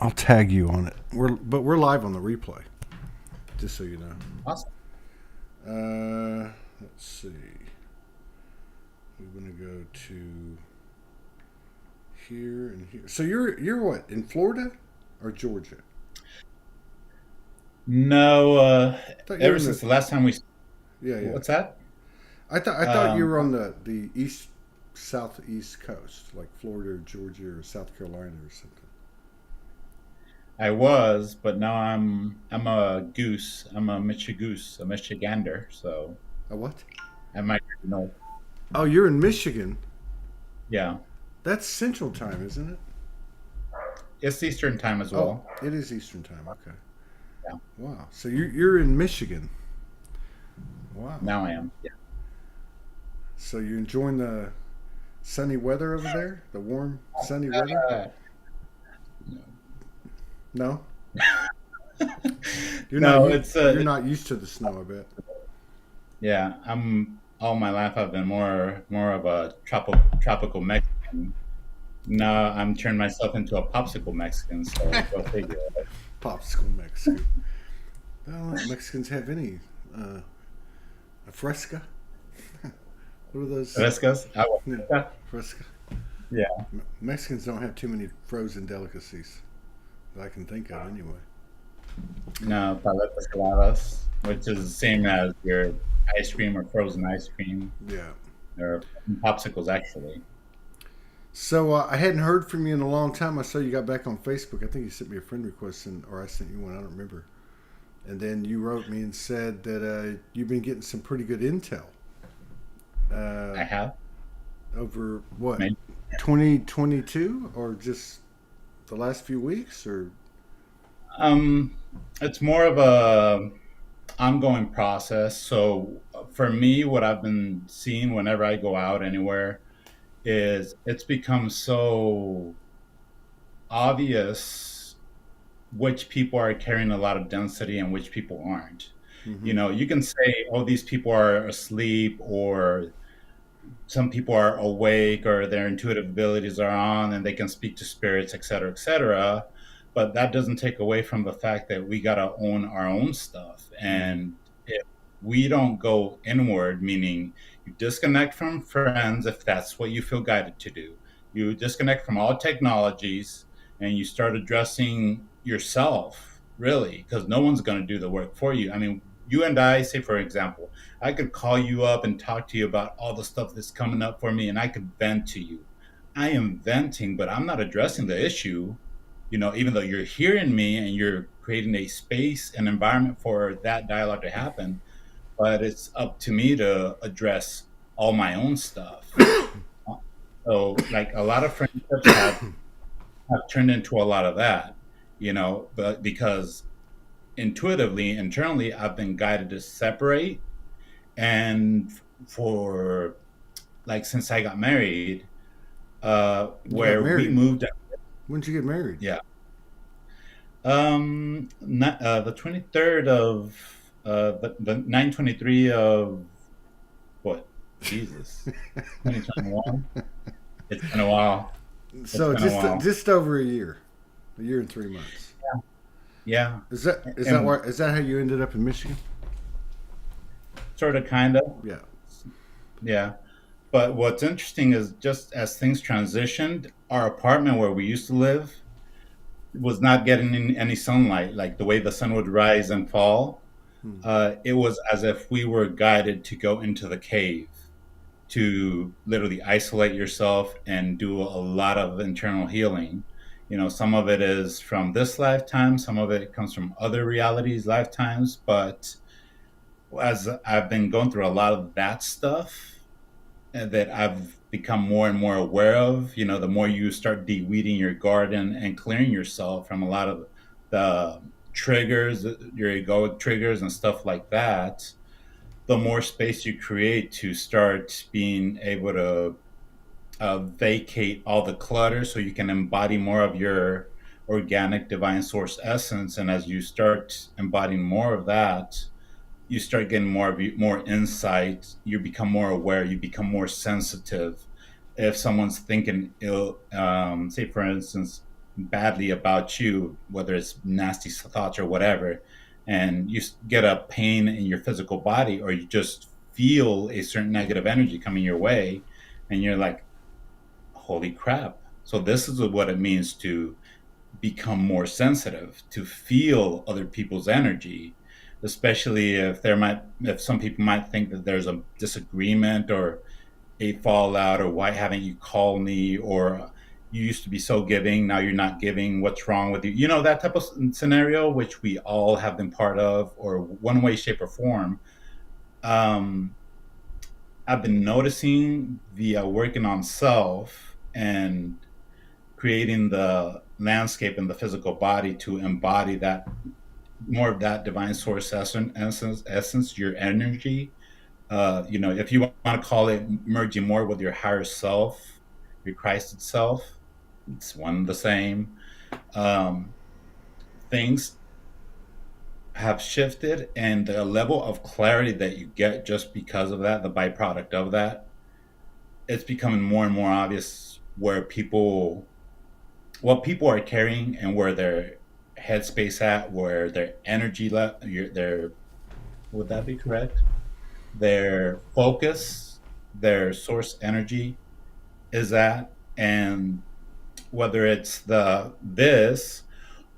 I'll tag you on it. We're live on the replay, just so you know. Awesome. Let's see. We're gonna go to here and here. So you're what, in Florida or Georgia? No, I thought you were ever in since the the last time we, yeah. what's that? I thought you Um, were on the east southeast coast, like Florida or Georgia or South Carolina or something. I was, but now I'm a goose. I'm a Michigoose, a Michigander. So A what? I might know. Oh, you're in Michigan. Yeah, That's Central Time, isn't it? it's Eastern time as Oh, well. it is Eastern Time. Okay. Yeah, Wow. So you're in Michigan. Wow. now I am. Yeah. So you enjoying the sunny weather over there? The warm, sunny weather? Uh, No, no, it's you're not used to the snow. I bet. yeah. I'm all my life I've been more of a tropical Mexican. Now I'm turning myself into a popsicle Mexican. So go figure. Popsicle Mexican. Well, Mexicans have any a fresca? What are those? Frescas. Yeah, fresca. Yeah. Mexicans don't have too many frozen delicacies that I can think of, anyway. No, paletas heladas, which is the same as your ice cream or frozen ice cream Yeah. or popsicles, actually. So I hadn't heard from you in a long time. I saw you got back on Facebook. I think you sent me a friend request, or I sent you one. I don't remember. And then you wrote me and said that you've been getting some pretty good intel uh, I have. over what, Maybe. 2022, or just the last few weeks, or Um, it's more of a ongoing process. So for me, what I've been seeing whenever I go out anywhere is it's become so obvious which people are carrying a lot of density and which people aren't. mm-hmm. You know, you can say, oh, these people are asleep, or some people are awake, or their intuitive abilities are on and they can speak to spirits, et cetera, et cetera. But that doesn't take away from the fact that we got to own our own stuff. Mm-hmm. And if we don't go inward, meaning you disconnect from friends, if that's what you feel guided to do, you disconnect from all technologies and you start addressing yourself, really, because no one's going to do the work for you. I mean, you and I, say, for example, I could call you up and talk to you about all the stuff that's coming up for me, and I could vent to you. I am venting, but I'm not addressing the issue. You know, even though you're hearing me and you're creating a space and environment for that dialogue to happen, but it's up to me to address all my own stuff. So, like, a lot of friendships have turned into a lot of that, but because intuitively, internally, I've been guided to separate. And for, like, since I got married, You got where we married. moved, When did you get married? yeah, the 23rd of the 923 of what? Jesus, 2021. It's been a while. It's So been a just while. just over a year and 3 months. Yeah, Is that and why? Is that how you ended up in Michigan? sort of, kind of, Yeah. yeah. But what's interesting is just as things transitioned, our apartment where we used to live was not getting any sunlight. Like the way the sun would rise and fall, Hmm. it was as if we were guided to go into the cave to literally isolate yourself and do a lot of internal healing. You know, some of it is from this lifetime, some of it comes from other realities, lifetimes. But as I've been going through a lot of that stuff, and that I've become more and more aware of, the more you start de-weeding your garden and clearing yourself from a lot of the triggers, your egoic triggers and stuff like that, the more space you create to start being able to vacate all the clutter so you can embody more of your organic divine source essence. And as you start embodying more of that, you start getting more insight. You become more aware. You become more sensitive. If someone's thinking ill, say for instance, badly about you, whether it's nasty thoughts or whatever, and you get a pain in your physical body, or you just feel a certain negative energy coming your way, and you're like, holy crap. So this is what it means to become more sensitive, to feel other people's energy, especially if some people might think that there's a disagreement or a fallout, or why haven't you called me, or you used to be so giving, now you're not giving, what's wrong with you, that type of scenario, which we all have been part of, or one way, shape, or form. um, I've been noticing via working on self and creating the landscape in the physical body to embody that, more of that divine source essence, your energy. If you want to call it merging more with your higher self, your Christ itself, it's one and the same. Um, Things have shifted, and the level of clarity that you get just because of that, the byproduct of that, it's becoming more and more obvious what people are carrying, and where their headspace at, where their energy their, would that be correct? Their focus, their source energy is at, and whether it's this,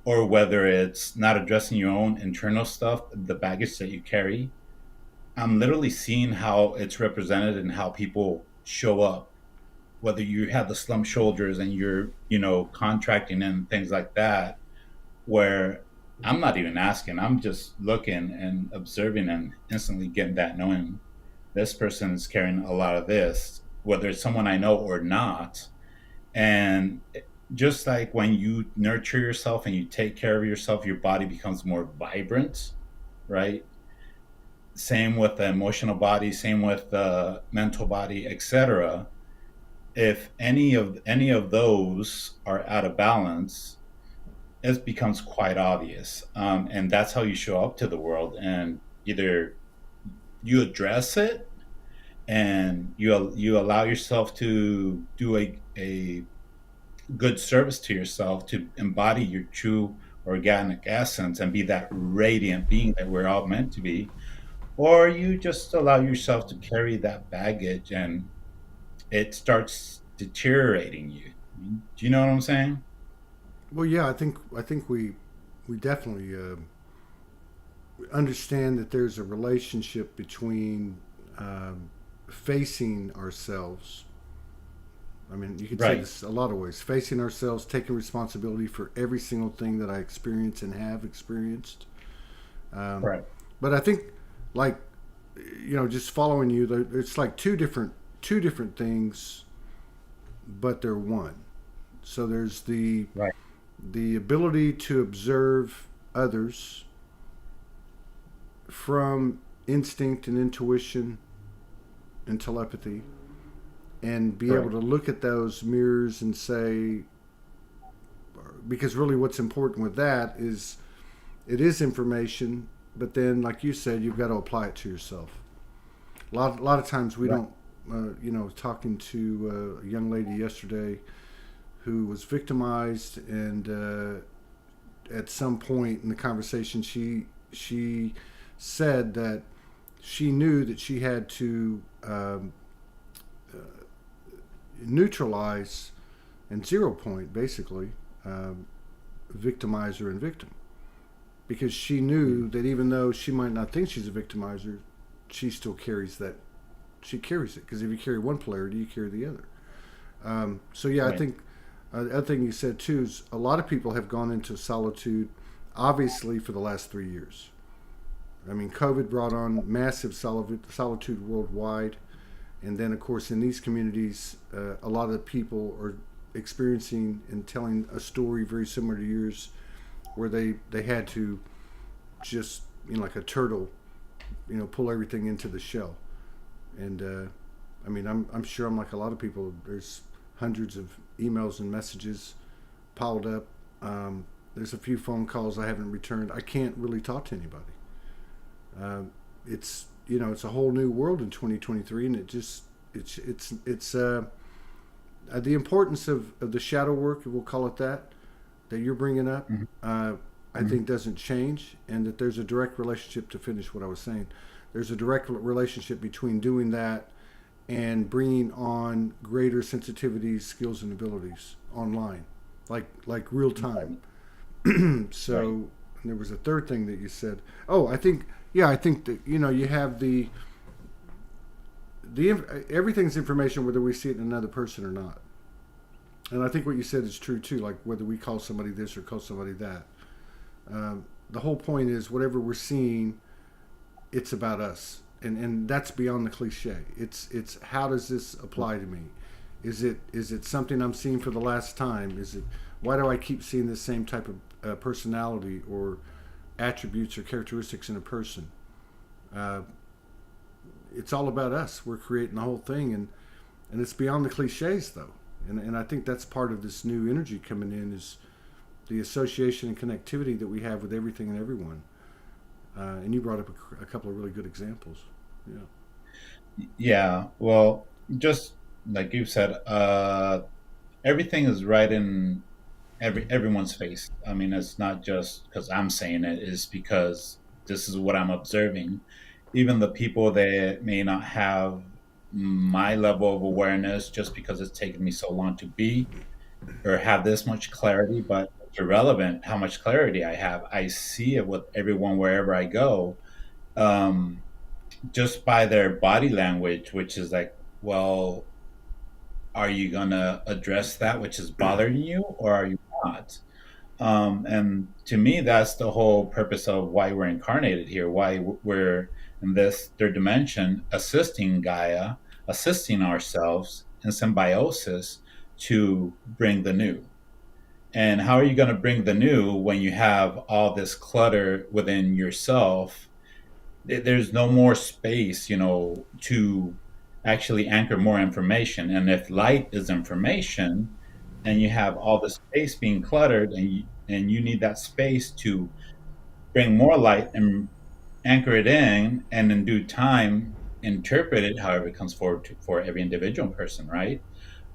or whether it's not addressing your own internal stuff, the baggage that you carry. I'm literally seeing how it's represented in how people show up, whether you have the slump shoulders and you're, contracting and things like that, where I'm not even asking, I'm just looking and observing and instantly getting that, knowing this person is carrying a lot of this, whether it's someone I know or not. And just like when you nurture yourself and you take care of yourself, your body becomes more vibrant, right? Same with the emotional body, same with the mental body, etc. If any of those are out of balance, it becomes quite obvious, and that's how you show up to the world. And either you address it, and you allow yourself to do a good service to yourself, to embody your true organic essence and be that radiant being that we're all meant to be, or you just allow yourself to carry that baggage, and it starts deteriorating you. Do you know what I'm saying? Well, yeah, I think we definitely understand that there's a relationship between facing ourselves. I mean, you could say Right. this a lot of ways. Facing ourselves, taking responsibility for every single thing that I experience and have experienced. Um, Right. but I think, like, just following you, it's like two different things, but they're one. So there's Right. the ability to observe others from instinct and intuition and telepathy, and be able Correct. to look at those mirrors and say, because really what's important with that is it is information, but then, like you said, you've got to apply it to yourself. A lot of times we Right. don't. Talking to a young lady yesterday who was victimized, and at some point in the conversation, she said that she knew that she had to neutralize and zero point, basically, um, victimizer and victim, because she knew that even though she might not think she's a victimizer, she still carries that. She carries it, because if you carry one polarity, you carry the other. So yeah, I Right. think the other thing you said too is a lot of people have gone into solitude, obviously, for the last 3 years. I mean, COVID brought on massive solitude worldwide, and then of course in these communities, a lot of the people are experiencing and telling a story very similar to yours, where they had to just, like a turtle, pull everything into the shell. And I mean, I'm sure I'm like a lot of people. There's hundreds of emails and messages piled up. There's a few phone calls I haven't returned. I can't really talk to anybody. It's a whole new world in 2023, and it's the importance of the shadow work, we'll call it that. that you're bringing up, Mm-hmm. I think doesn't change, and that there's a direct relationship, to finish what I was saying. There's a direct relationship between doing that and bringing on greater sensitivities, skills, and abilities online, like real time. So Right. and there was a third thing that you said. Oh, I think that you have everything's information whether we see it in another person or not. And I think what you said is true too. Like whether we call somebody this or call somebody that. The whole point is whatever we're seeing, it's about us, and that's beyond the cliche. It's how does this apply to me? Is it something I'm seeing for the last time? Is it why do I keep seeing the same type of personality or attributes or characteristics in a person? Uh, it's all about us. We're creating the whole thing, and it's beyond the cliches though. And I think that's part of this new energy coming in is the association and connectivity that we have with everything and everyone. And you brought up a couple of really good examples. Yeah. Yeah. Well, just like you said, everything is right in everyone's face. I mean, it's not just because I'm saying it; it's because this is what I'm observing. Even the people that may not have my level of awareness, just because it's taken me so long to be or have this much clarity, but it's irrelevant how much clarity I have. I see it with everyone wherever I go, um, just by their body language, which is like, well, are you gonna address that which is bothering you, or are you not? And to me, that's the whole purpose of why we're incarnated here, why we're in this third dimension, assisting Gaia, assisting ourselves in symbiosis to bring the new. And how are you going to bring the new when you have all this clutter within yourself? There's no more space, to actually anchor more information. And if light is information, and you have all the space being cluttered, and you need that space to bring more light and anchor it in, and in due time interpret it however it comes forward for every individual person, right?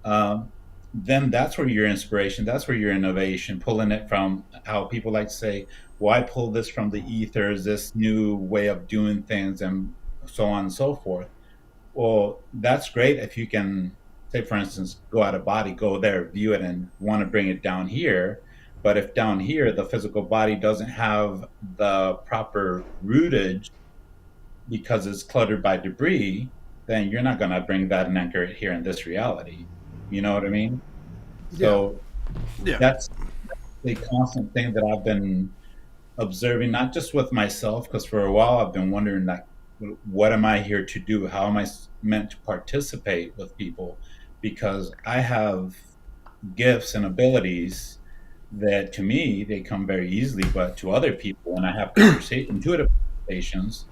um, then that's where your inspiration, that's where your innovation, pulling it from how people like to say, well, I pull this from the ethers, this new way of doing things, and so on and so forth. Well, that's great if you can, say, for instance, go out of body, go there, view it, and want to bring it down here. But if down here the physical body doesn't have the proper rootage because it's cluttered by debris, then you're not going to bring that and anchor it here in this reality. You know what I mean? Yeah. So Yeah. that's a constant thing that I've been observing, not just with myself, because for a while I've been wondering, like, what am I here to do? How am I meant to participate with people? Because I have gifts and abilities that to me they come very easily, but to other people, when I have intuitive conversations,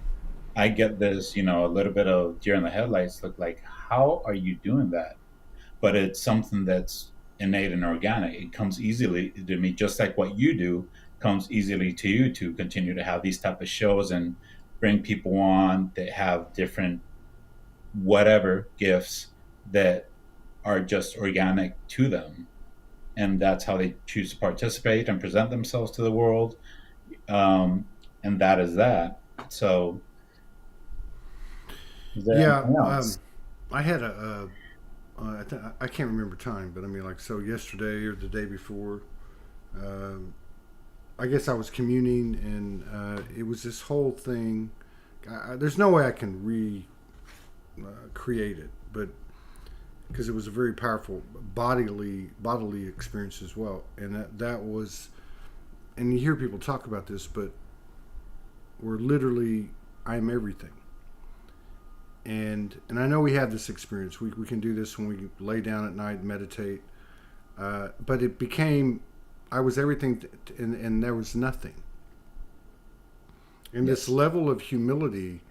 I get this, a little bit of deer in the headlights look like, how are you doing that? But it's something that's innate and organic. It comes easily to me, just like what you do comes easily to you to continue to have these type of shows and bring people on that have different whatever gifts that are just organic to them. And that's how they choose to participate and present themselves to the world. Um, and that is that. So, is there Yeah. anything else? I had I can't remember time, but I mean, like, so yesterday or the day before, um, I guess I was communing, and it was this whole thing. There's no way I can create it, but because it was a very powerful bodily experience as well, and that was, and you hear people talk about this, but we're literally, I'm everything. And I know we have this experience. We can do this when we lay down at night and meditate. But it became, I was everything, and there was nothing. And this Yes. level of humility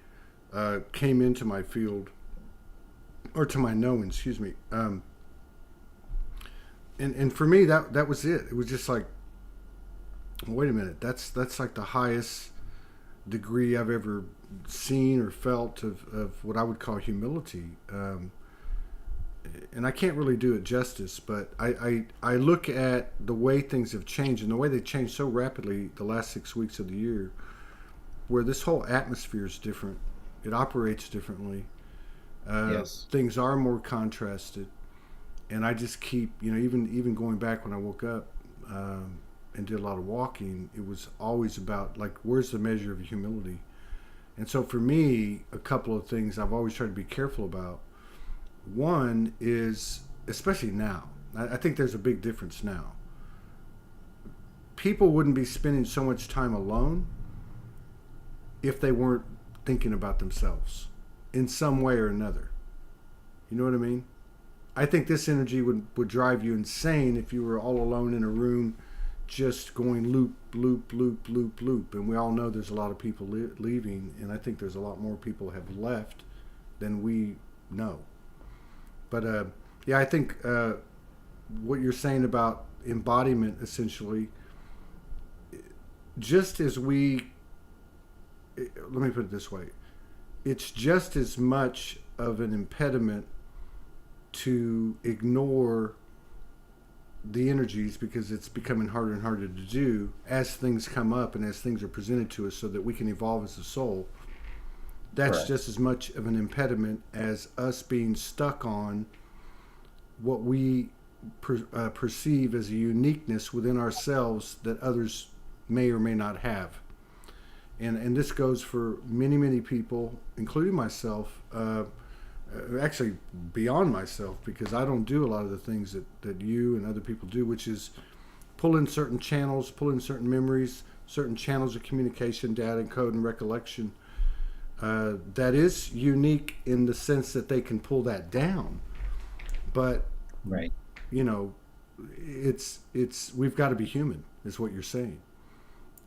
came into my field, or to my knowing, excuse me. And for me, that was it. It was just like, wait a minute, that's like the highest degree I've ever seen or felt of what I would call humility. and I can't really do it justice, but I look at the way things have changed and the way they changed so rapidly the last 6 weeks of the year, where this whole atmosphere is different. It operates differently. Yes. Things are more contrasted, and I just keep, even going back when I woke up and did a lot of walking, it was always about like, where's the measure of humility? And so for me, a couple of things I've always tried to be careful about. One is, especially now, I think there's a big difference now. People wouldn't be spending so much time alone if they weren't thinking about themselves in some way or another. You know what I mean? I think this energy would drive you insane if you were all alone in a room just going loop, loop, loop, loop, loop. And we all know there's a lot of people leaving, and I think there's a lot more people have left than we know. But yeah, I think what you're saying about embodiment, essentially, just as let me put it this way, it's just as much of an impediment to ignore the energies, because it's becoming harder and harder to do as things come up and as things are presented to us so that we can evolve as a soul. That's Correct. just as much of an impediment as us being stuck on what we perceive as a uniqueness within ourselves that others may or may not have. And this goes for many, many people, including myself, actually beyond myself, because I don't do a lot of the things that you and other people do, which is pull in certain channels, pull in certain memories, certain channels of communication, data and code and recollection. That is unique in the sense that they can pull that down. But, Right. it's we've got to be human, is what you're saying.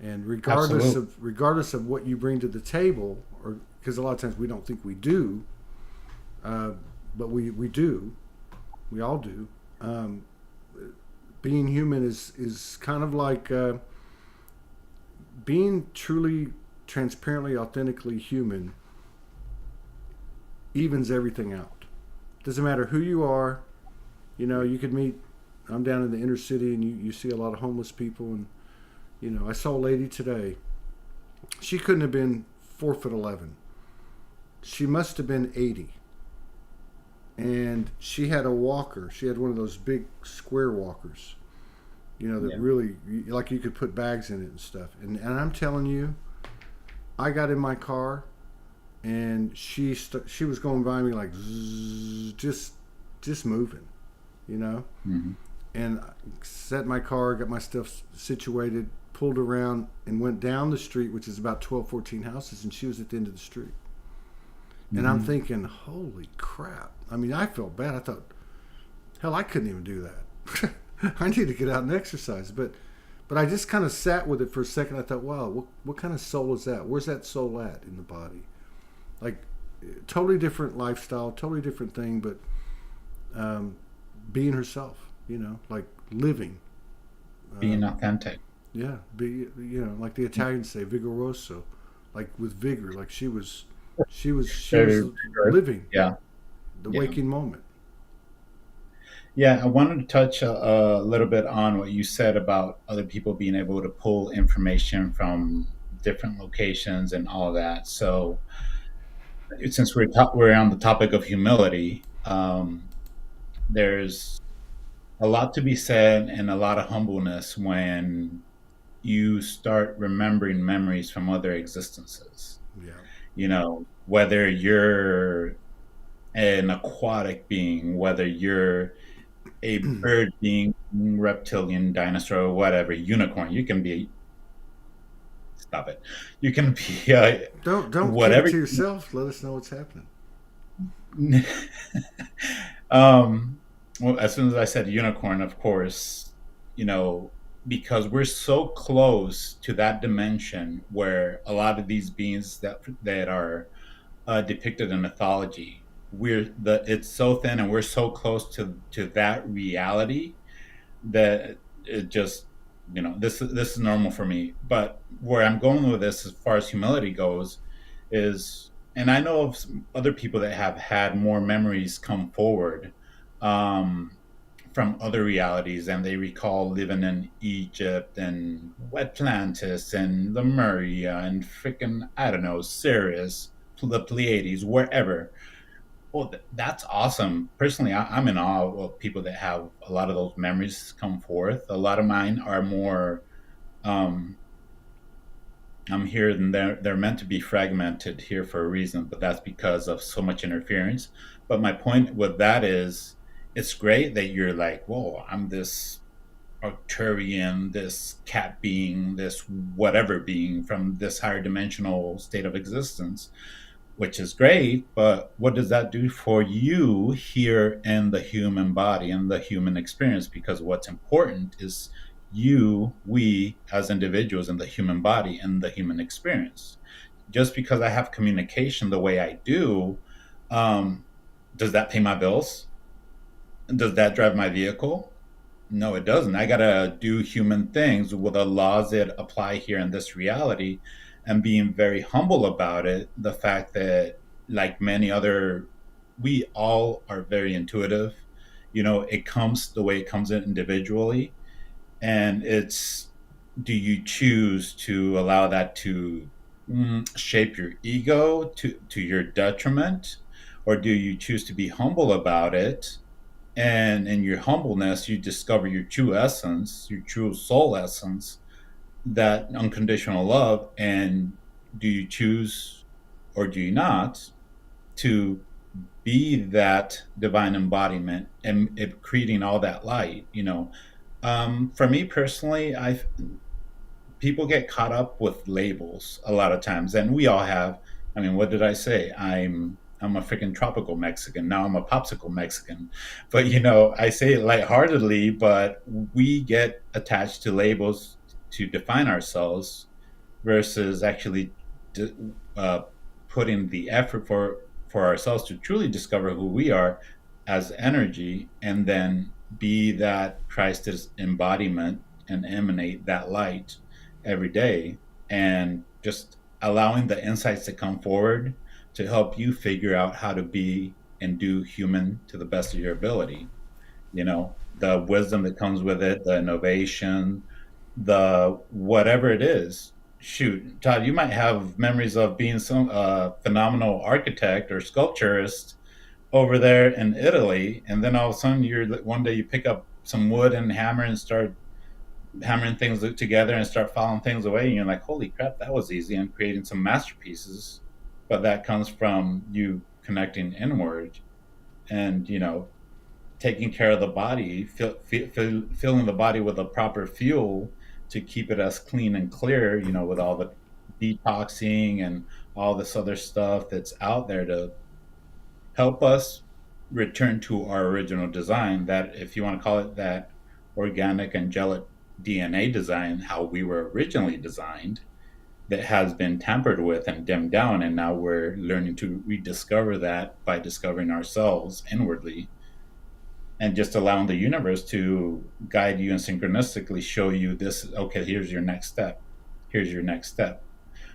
And Absolutely. regardless of what you bring to the table, or because a lot of times we don't think we do, but we do, we all do. Being human is kind of like being truly, transparently, authentically human evens everything out. Doesn't matter who you are. You could meet. I'm down in the inner city, and you see a lot of homeless people, and I saw a lady today. She couldn't have been 4'11". She must have been 80. And she had a walker. She had one of those big square walkers, that Yeah. really, like, you could put bags in it and stuff. And I'm telling you, I got in my car, and she was going by me like zzz, just moving, you know. Hmm. And I set my car, got my stuff situated, pulled around, and went down the street, which is about 12, 14 houses, and she was at the end of the street. And I'm Hmm. thinking, holy crap. I mean, I felt bad. I thought, hell, I couldn't even do that. I need to get out and exercise. But I just kind of sat with it for a second. I thought, wow, what kind of soul is that? Where's that soul at in the body? Like, totally different lifestyle, totally different thing, but being herself, like living. Being authentic. Yeah, like the Italians say, vigoroso, like with vigor, like she was Very good. living Yeah. the Yeah. waking moment. Yeah. I wanted to touch a little bit on what you said about other people being able to pull information from different locations and all of that. So, since we're on the topic of humility, there's a lot to be said and a lot of humbleness when you start remembering memories from other existences. Yeah. Whether you're an aquatic being, whether you're a bird being, reptilian, dinosaur, or whatever, unicorn, you can be, stop it, you can be Don't keep it whatever. to yourself. Let us know what's happening. Well, as soon as I said unicorn, of course, you know, because we're so close to that dimension where a lot of these beings that are depicted in mythology, it's so thin and we're so close to that reality that it just, this is normal for me. But where I'm going with this as far as humility goes is, and I know of some other people that have had more memories come forward um, from other realities, and they recall living in Egypt and Atlantis and Lemuria and freaking, I don't know, Sirius, the Pleiades, wherever. Well, that's awesome. Personally, I'm in awe of people that have a lot of those memories come forth. A lot of mine are more, um, I'm here and they're meant to be fragmented here for a reason, but that's because of so much interference. But my point with that is, it's great that you're like, whoa, I'm this Arcturian, this cat being, this whatever being from this higher dimensional state of existence, which is great. But what does that do for you here in the human body and the human experience? Because what's important is we as individuals in the human body and the human experience. Just because I have communication the way I do, um, does that pay my bills? Does that drive my vehicle? No, it doesn't. I gotta do human things with the laws that apply here in this reality, and being very humble about it. The fact that, like many other, we all are very intuitive. It comes the way it comes in individually, and it's, do you choose to allow that to shape your ego to your detriment, or do you choose to be humble about it, and in your humbleness, you discover your true essence, your true soul essence, that unconditional love. And do you choose or do you not to be that divine embodiment and creating all that light? For me personally, I people get caught up with labels a lot of times, and we all have. I mean, what did I say? I'm a freaking tropical Mexican. Now I'm a popsicle Mexican. But I say it lightheartedly, but we get attached to labels to define ourselves versus actually d- uh, putting the effort for ourselves to truly discover who we are as energy, and then be that Christ's embodiment and emanate that light every day, and just allowing the insights to come forward to help you figure out how to be and do human to the best of your ability. The wisdom that comes with it, the innovation, the whatever it is. Shoot, Todd, you might have memories of being some phenomenal architect or sculpturist over there in Italy, and then all of a sudden, one day you pick up some wood and hammer and start hammering things together and start filing things away, and you're like, holy crap, that was easy, and creating some masterpieces. But that comes from you connecting inward, and taking care of the body, filling the body with the proper fuel to keep it as clean and clear, with all the detoxing and all this other stuff that's out there to help us return to our original design. That, if you want to call it that, organic angelic DNA design, how we were originally designed, that has been tampered with and dimmed down. And now we're learning to rediscover that by discovering ourselves inwardly, and just allowing the universe to guide you and synchronistically show you this. Okay, here's your next step. Here's your next step.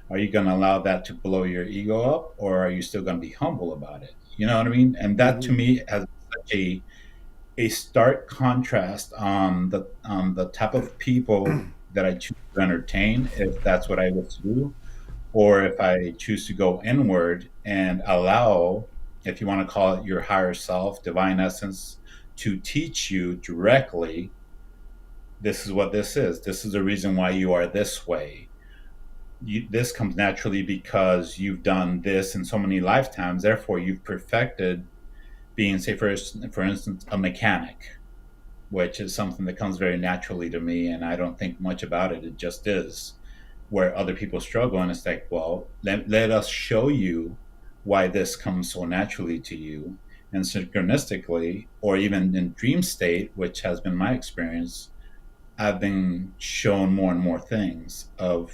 Are you going to allow that to blow your ego up, or are you still going to be humble about it? You know what I mean? And that to Mm-hmm. me has such a stark contrast on the type of people that I choose to entertain, if that's what I wish to do, or if I choose to go inward and allow, if you want to call it your higher self, divine essence, to teach you directly, this is what this is. This is the reason why you are this way. This comes naturally because you've done this in so many lifetimes. Therefore, you've perfected being, say, for instance, a mechanic, which is something that comes very naturally to me, and I don't think much about it. It just is. Where other people struggle, and it's like, well, let us show you why this comes so naturally to you. And synchronistically, or even in dream state, which has been my experience, I've been shown more and more things of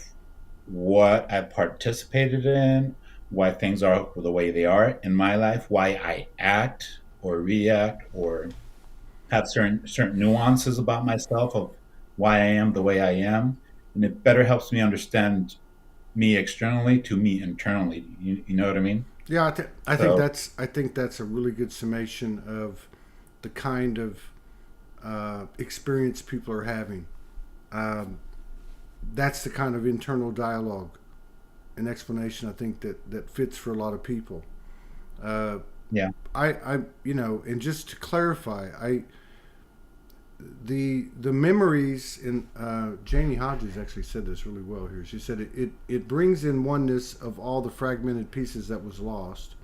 what I participated in, why things are the way they are in my life, why I act or react or have certain nuances about myself of why I am the way I am, and it better helps me understand me externally to me internally. You know what I mean? Yeah, I think So that's a really good summation of the kind of experience people are having. That's the kind of internal dialogue and explanation I think that fits for a lot of people. Uh, Yeah. and just to clarify, the memories in Janie Hodges actually said this really well here. She said it brings in oneness of all the fragmented pieces that was lost.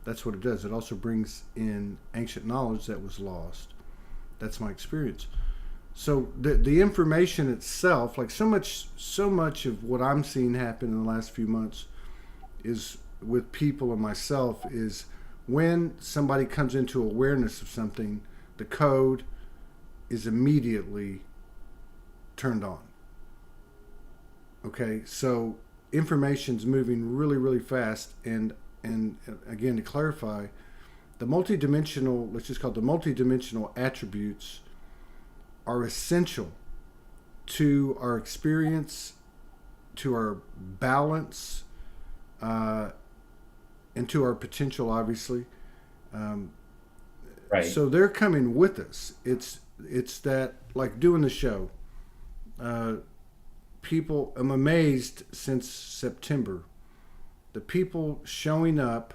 That's what it does. It also brings in ancient knowledge that was lost. That's my experience. So the information itself, like so much of what I'm seeing happen in the last few months, is with people and myself, is when somebody comes into awareness of something, the code is immediately turned on. Okay, so information's moving really, really fast, and again, to clarify, the multidimensional, let's just call it the multidimensional attributes, are essential to our experience, to our balance, and to our potential, obviously. Um, Right. so they're coming with us. It's that, like doing the show. Uh, People, I'm amazed since September. The people showing up,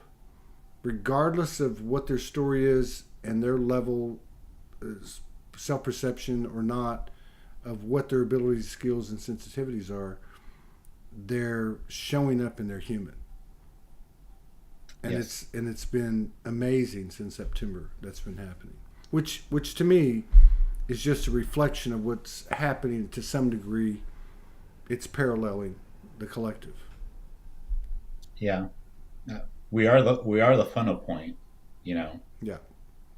regardless of what their story is and their level, self perception or not, of what their abilities, skills, and sensitivities are, they're showing up and they're human. And Yes. it's been amazing since September that's been happening. Which to me is just a reflection of what's happening to some degree. It's paralleling the collective. Yeah. We are the funnel point, you know. Yeah.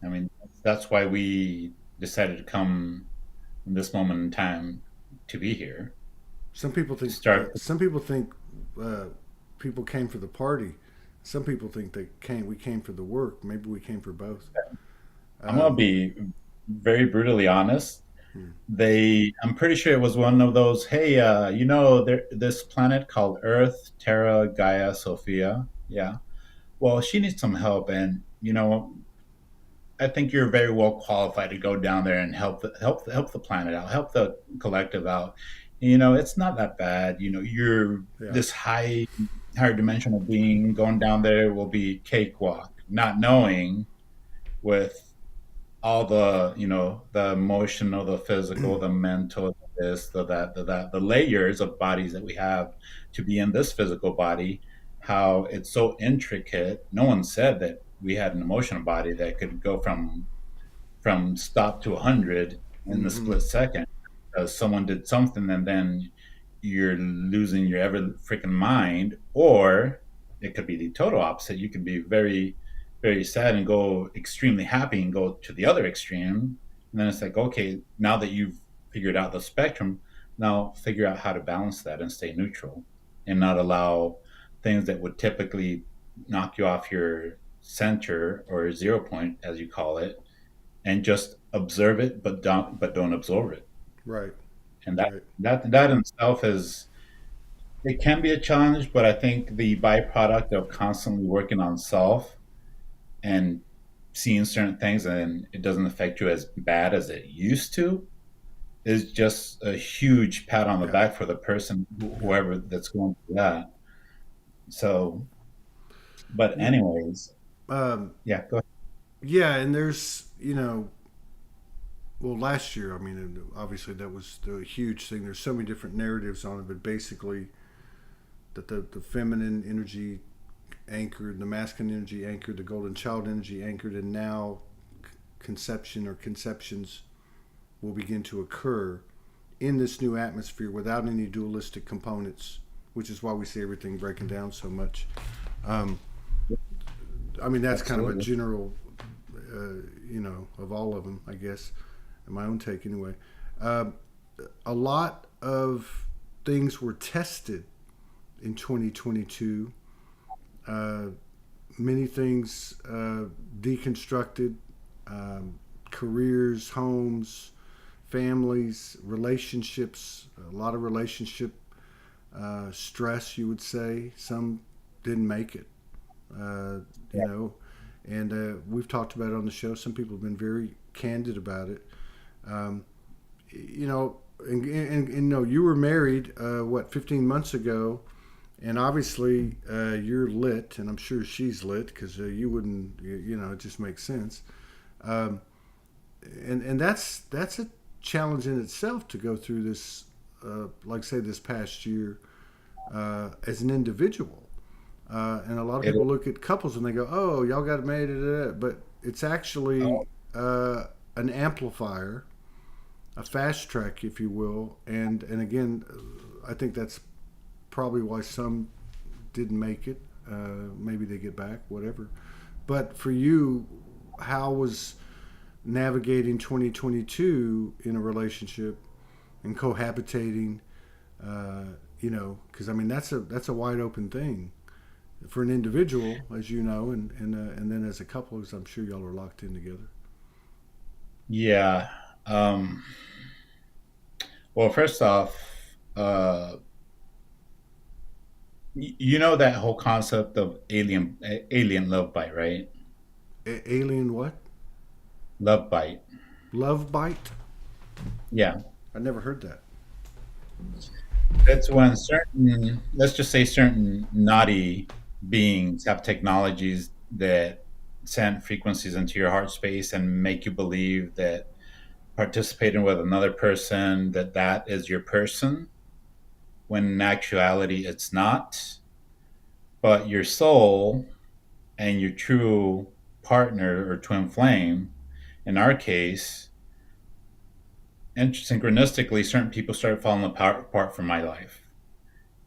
I mean, that's why we decided to come in this moment in time to be here Some people to think start. uh, people came for the party. Some people think we came for the work. Maybe we came for both. I'm gonna Um, be very brutally honest. hmm, I'm pretty sure it was one of those. Hey, this planet called Earth, Terra, Gaia, Sophia. Yeah. Well, she needs some help, and I think you're very well qualified to go down there and help the planet out, help the collective out. It's not that bad. You're yeah. this higher dimensional being going down there will be cakewalk, not knowing with all the emotional, the physical, the mental, this, the that, the that, the layers of bodies that we have to be in this physical body, how it's so intricate. No one said that we had an emotional body that could go from stop to 100 in the Mm-hmm. split second because someone did something, and then you're losing your ever freaking mind. Or it could be the total opposite. You could be very, very sad and go extremely happy and go to the other extreme. And then it's like, okay, now that you've figured out the spectrum, now figure out how to balance that and stay neutral and not allow things that would typically knock you off your center or 0 point, as you call it, and just observe it, but don't absorb it. Right. And that Right. that that in itself is, it can be a challenge, but I think the byproduct of constantly working on self and seeing certain things and it doesn't affect you as bad as it used to is just a huge pat on the Yeah. back for the person, Yeah. whoever that's going through that. So, but You, anyways, um, yeah, go ahead. yeah, and there's well, last year, I mean, obviously that was the huge thing. There's so many different narratives on it, but basically that the feminine energy anchored, the masculine energy anchored, the golden child energy anchored, and now conception or conceptions will begin to occur in this new atmosphere without any dualistic components, which is why we see everything breaking down so much. Um, I mean, that's kind of a Absolutely. general, of all of them, I guess, in my own take anyway. Um, a lot of things were tested in 2022. Uh, Many things deconstructed, um, careers, homes, families, relationships, a lot of relationship stress, you would say. Some didn't make it, uh, you Yeah. know, and we've talked about it on the show. Some people have been very candid about it. Um, you know, and no, you were married, what, 15 months ago, and obviously you're lit, and I'm sure she's lit because you wouldn't, you know, it just makes sense. Um, and that's a challenge in itself to go through this, like say this past year as an individual. And a lot of It, people look at couples and they go, "Oh, y'all got married," but it's actually an amplifier, a fast track, if you will. And again, I think that's probably why some didn't make it. Maybe they get back, whatever. But for you, how was navigating 2022 in a relationship and cohabitating? Uh, you know, because I mean that's a wide open thing for an individual, as you know, and then as a couple, as I'm sure y'all are locked in together. yeah. Um, well, first off, uh, you know that whole concept of alien love bite, right? Alien what? Love bite. Love bite? Yeah. I never heard that. That's when certain, let's just say certain naughty beings have technologies that send frequencies into your heart space and make you believe that participating with another person, that that is your person, when in actuality it's not. But your soul and your true partner or twin flame, in our case, and synchronistically, certain people started falling apart from my life.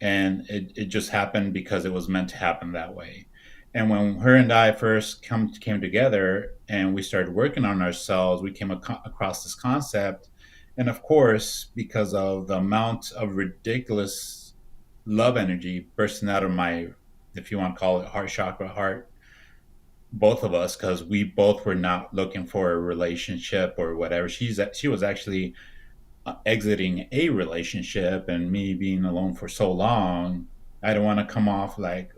And it just happened because it was meant to happen that way. And when her and I first came together and we started working on ourselves, we came across this concept. And of course, because of the amount of ridiculous love energy bursting out of my, if you want to call it heart chakra, heart, both of us, because we both were not looking for a relationship or whatever. She was actually exiting a relationship, and me being alone for so long, I don't want to come off like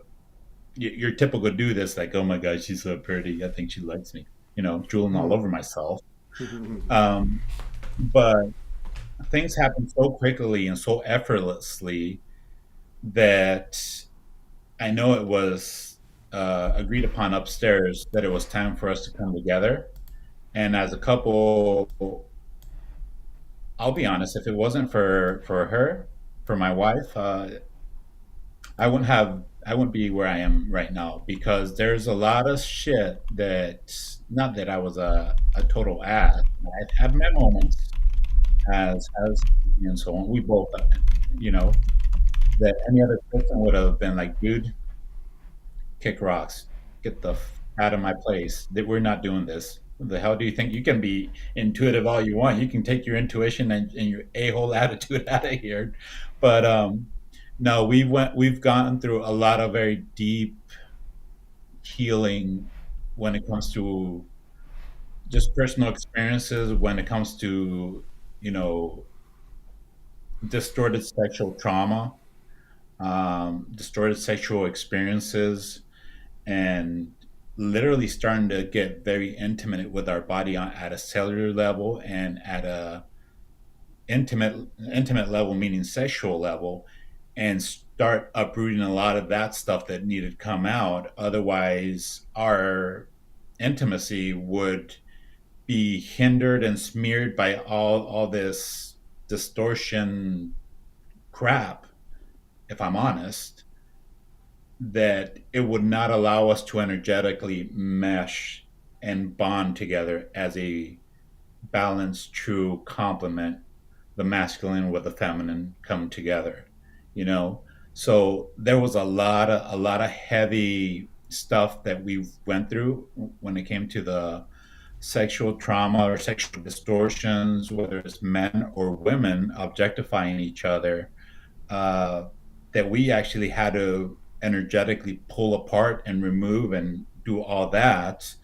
your typical dude that's like, oh my god, she's so pretty, I think she likes me, drooling all Hmm. over myself. um, but things happen so quickly and so effortlessly that I know it was agreed upon upstairs that it was time for us to come together. And as a couple, I'll be honest, if it wasn't for her, for my wife, I wouldn't be where I am right now, because there's a lot of shit that, not that I was a total ass. I've had my moments as and so on. We both, you know, that any other person would have been like, dude, kick rocks, get the out of my place. That we're not doing this. The hell do you think? You can be intuitive all you want. You can take your intuition and your a hole attitude out of here, but no, we've gone through a lot of very deep healing when it comes to just personal experiences, when it comes to, you know, distorted sexual trauma, distorted sexual experiences, and literally starting to get very intimate with our body at a cellular level and at a intimate level, meaning sexual level, and start uprooting a lot of that stuff that needed to come out. Otherwise, our intimacy would be hindered and smeared by all this distortion crap, if I'm honest, that it would not allow us to energetically mesh and bond together as a balanced, true complement, the masculine with the feminine come together, you know. So there was a lot of heavy stuff that we went through when it came to the sexual trauma or sexual distortions, whether it's men or women objectifying each other, uh, that we actually had to energetically pull apart and remove and do all that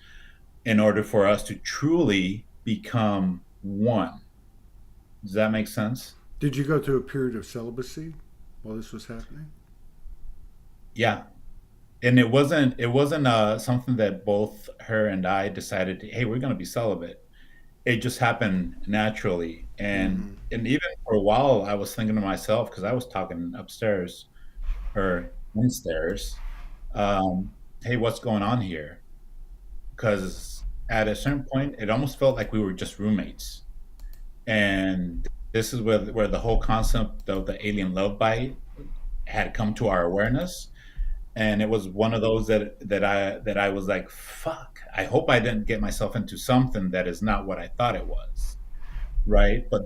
in order for us to truly become one. Does that make sense? Did you go through a period of celibacy while this was happening? Yeah. and it wasn't something that both her and I decided, hey, we're going to be celibate. It just happened naturally. and Mm-hmm. and even for a while I was thinking to myself, because I was talking upstairs or downstairs, um, hey, what's going on here? Because at a certain point it almost felt like we were just roommates. And this is where the whole concept of the alien love bite had come to our awareness. And it was one of those that I was like, fuck, I hope I didn't get myself into something that is not what I thought it was. Right. But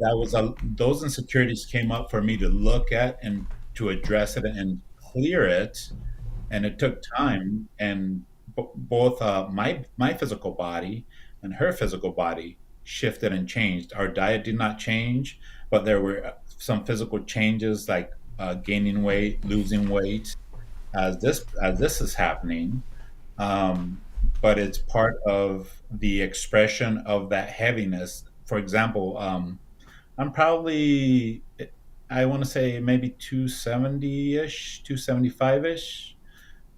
those insecurities came up for me to look at and to address it and clear it. And it took time. And both my physical body and her physical body shifted and changed. Our diet did not change, but there were some physical changes, like gaining weight, losing weight, as this is happening. um, but it's part of the expression of that heaviness. For example, I'm probably, I want to say maybe 270-ish, 275-ish.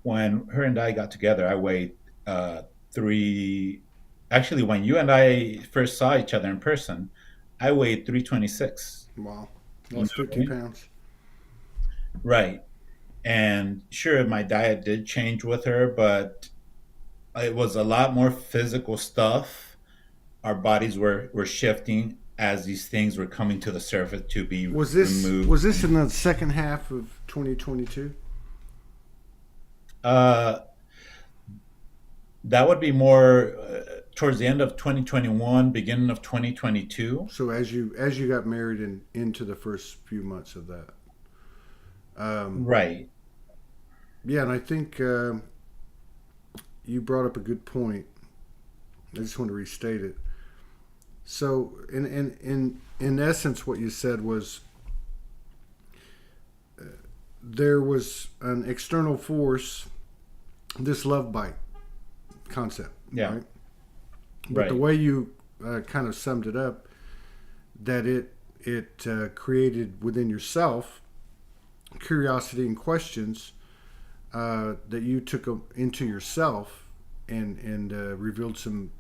When her and I got together, I weighed three. Actually, when you and I first saw each other in person, I weighed 326. Wow. You know Lost what I 50 mean? pounds. Right. And sure, my diet did change with her, but it was a lot more physical stuff. Our bodies were shifting as these things were coming to the surface to be removed. Was this in the second half of 2022? Uh, that would be more towards the end of 2021, beginning of 2022. So as you got married and into the first few months of that. Um, Right. yeah, and I think you brought up a good point. I just want to restate it. So in essence, what you said was there was an external force, this love bite concept, Yeah. right? But the Right. way you kind of summed it up, that it created within yourself curiosity and questions that you took into yourself and revealed some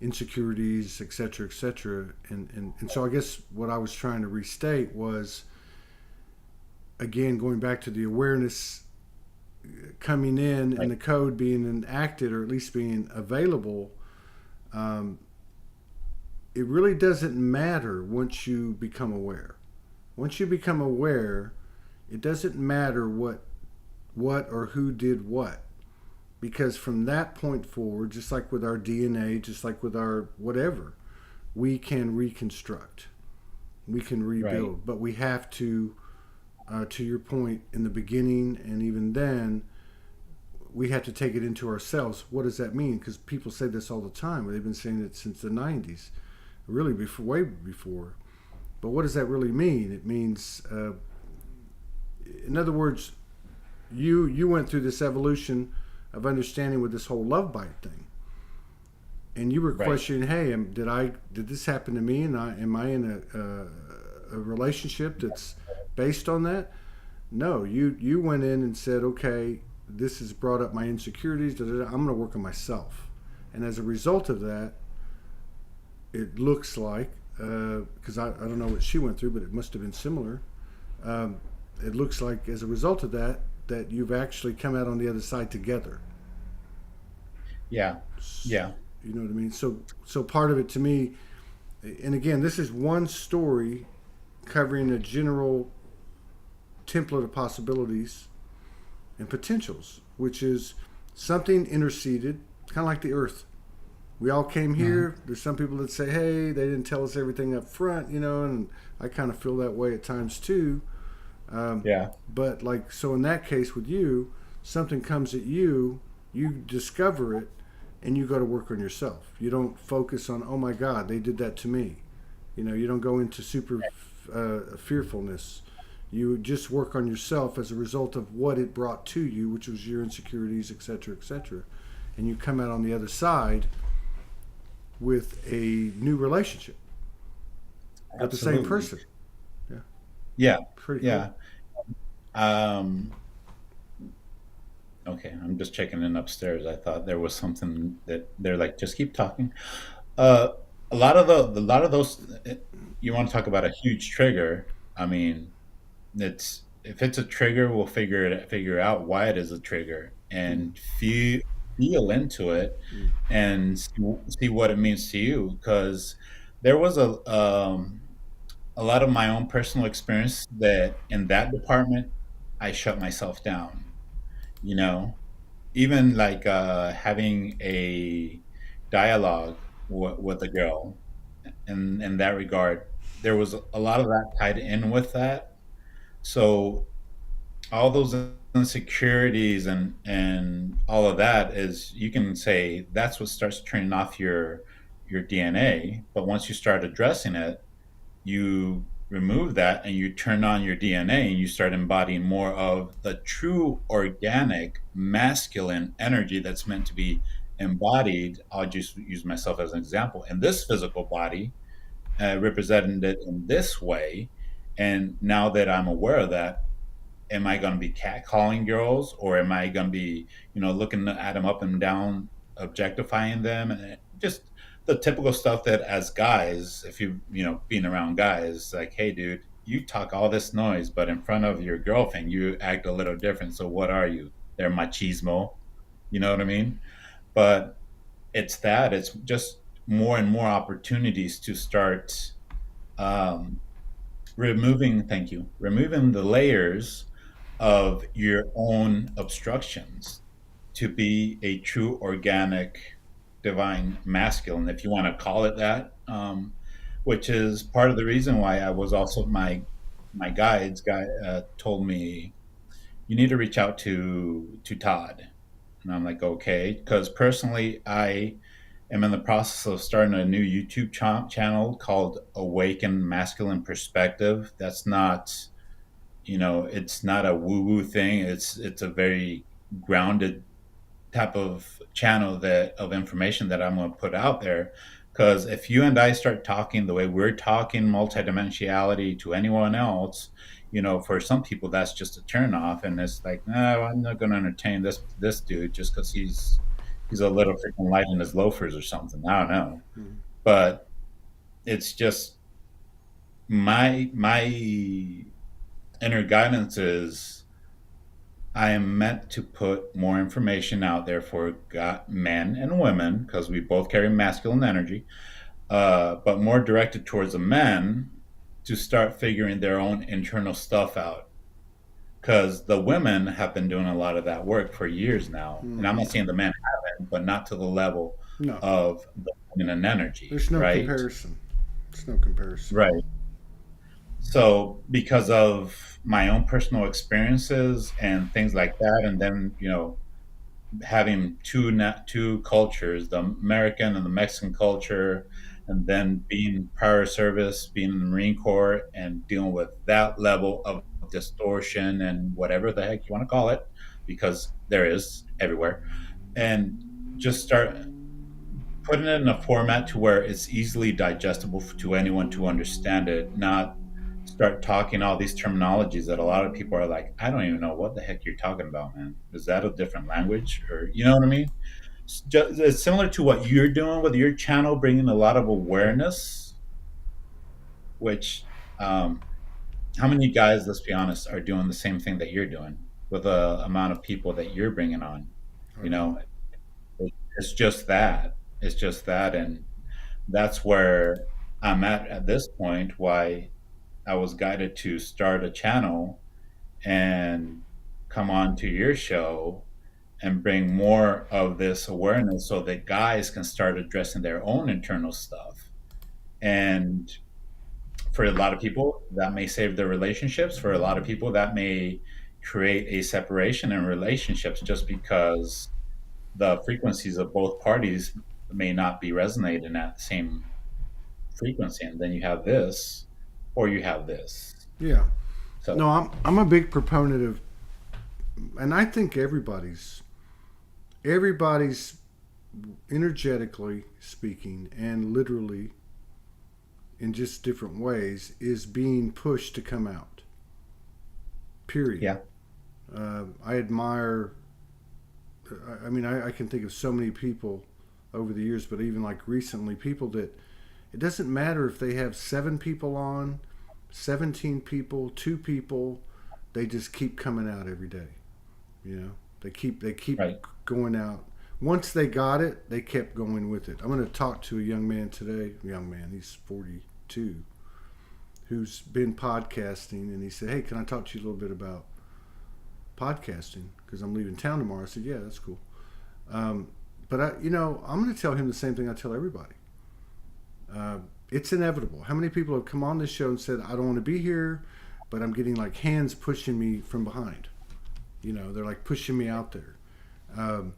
insecurities, etc., etc. And so I guess what I was trying to restate was, again, going back to the awareness coming in and Right. the code being enacted or at least being available. um, it really doesn't matter once you become aware. Once you become aware, it doesn't matter what or who did what, because from that point forward, just like with our DNA, just like with our whatever, we can reconstruct, we can Right. rebuild. But we have to your point in the beginning, and even then, we have to take it into ourselves. What does that mean? Because people say this all the time. They've been saying it since the '90s, really before, way before. But what does that really mean? It means, in other words, you went through this evolution of understanding with this whole love bite thing, and you were Right. questioning, hey, did this happen to me, and am I in a relationship that's based on that? No, you went in and said, okay, this has brought up my insecurities. Da, da, da. I'm going to work on myself, and as a result of that, it looks like, because I don't know what she went through, but it must have been similar. Um, it looks like as a result of that, that you've actually come out on the other side together. Yeah. Yeah. You know what I mean? So part of it to me, and again, this is one story covering a general template of possibilities and potentials, which is something interceded, kind of like the earth. We all came Hmm. here. There's some people that say, hey, they didn't tell us everything up front, and I kind of feel that way at times too. Um, Yeah. but like, so in that case with you, something comes at you, you discover it, and you go to work on yourself. You don't focus on, oh my God, they did that to me. You don't go into super fearfulness. You just work on yourself as a result of what it brought to you, which was your insecurities, etc., etc. And you come out on the other side with a new relationship with the same Absolutely. person. Yeah, Yeah. pretty cool. Yeah. Um, Okay, I'm just checking in upstairs. I thought there was something that they're like, just keep talking. Uh, a lot of those, you want to talk about a huge trigger. I mean, it's if it's a trigger, we'll figure out why it is a trigger Mm, and feel into it mm, and see what it means to you. Because there was a lot of my own personal experience that in that department, I shut myself down. You know, even like having a dialogue with a girl in that regard, there was a lot of that tied in with that. So all those insecurities and all of that is, you can say that's what starts turning off your DNA. But once you start addressing it, you remove that and you turn on your DNA and you start embodying more of the true organic masculine energy that's meant to be embodied. I'll just use myself as an example in this physical body, represented in this way. And now that I'm aware of that, am I going to be catcalling girls, or am I going to be, looking at them up and down, objectifying them, and just the typical stuff that as guys, if being around guys, like, hey, dude, you talk all this noise, but in front of your girlfriend, you act a little different. So what are you? They're machismo. You know what I mean? But it's just more and more opportunities to start um, removing the layers of your own obstructions to be a true organic divine masculine, if you want to call it that, which is part of the reason why I was also my guides guy told me you need to reach out to Todd. And I'm like, okay, because personally I am in the process of starting a new YouTube channel called Awaken Masculine Perspective. That's not, it's not a woo woo thing. It's a very grounded type of channel that of information that I'm going to put out there. Because if you and I start talking the way we're talking multidimensionality to anyone else, for some people that's just a turn off, and it's like, no, I'm not going to entertain this dude just because he's a little freaking light in his loafers or something. I don't know, mm. but it's just my inner guidance is I am meant to put more information out there for men and women, because we both carry masculine energy, but more directed towards the men to start figuring their own internal stuff out. Because the women have been doing a lot of that work for years now. And I'm Mhm. not saying the men haven't, but not to the level No, of the feminine energy, there's no right? comparison. There's no comparison. Right. So because of my own personal experiences and things like that, and then, having two cultures, the American and the Mexican culture, and then being prior service, being in the Marine Corps, and dealing with that level of distortion and whatever the heck you want to call it, because there is everywhere, and just start putting it in a format to where it's easily digestible to anyone to understand it, not start talking all these terminologies that a lot of people are like, I don't even know what the heck you're talking about, man. Is that a different language? Or, you know what I mean? It's similar to what you're doing with your channel, bringing a lot of awareness, which, how many guys, let's be honest, are doing the same thing that you're doing with the amount of people that you're bringing on? You Hardly. know, it's just that. It's just that. And that's where I'm at this point, why I was guided to start a channel and come on to your show and bring more of this awareness so that guys can start addressing their own internal stuff. And for a lot of people, that may save their relationships. For a lot of people, that may create a separation in relationships just because the frequencies of both parties may not be resonating at the same frequency. And then you have this, or you have this. Yeah. So, No, I'm a big proponent of, and I think everybody's energetically speaking and literally in just different ways is being pushed to come out. Period. yeah. I admire I mean, I can think of so many people over the years, but even like recently, people that it doesn't matter if they have 7 people on, 17 people, 2 people, they just keep coming out every day. You know, they keep Right. going out. Once they got it, they kept going with it. I'm going to talk to a young man today. Young man, he's 42, who's been podcasting, and he said, "Hey, can I talk to you a little bit about podcasting? Because I'm leaving town tomorrow." I said, "Yeah, that's cool." Um, but I'm going to tell him the same thing I tell everybody. Uh, it's inevitable. How many people have come on this show and said, "I don't want to be here, but I'm getting like hands pushing me from behind." They're like pushing me out there. Um,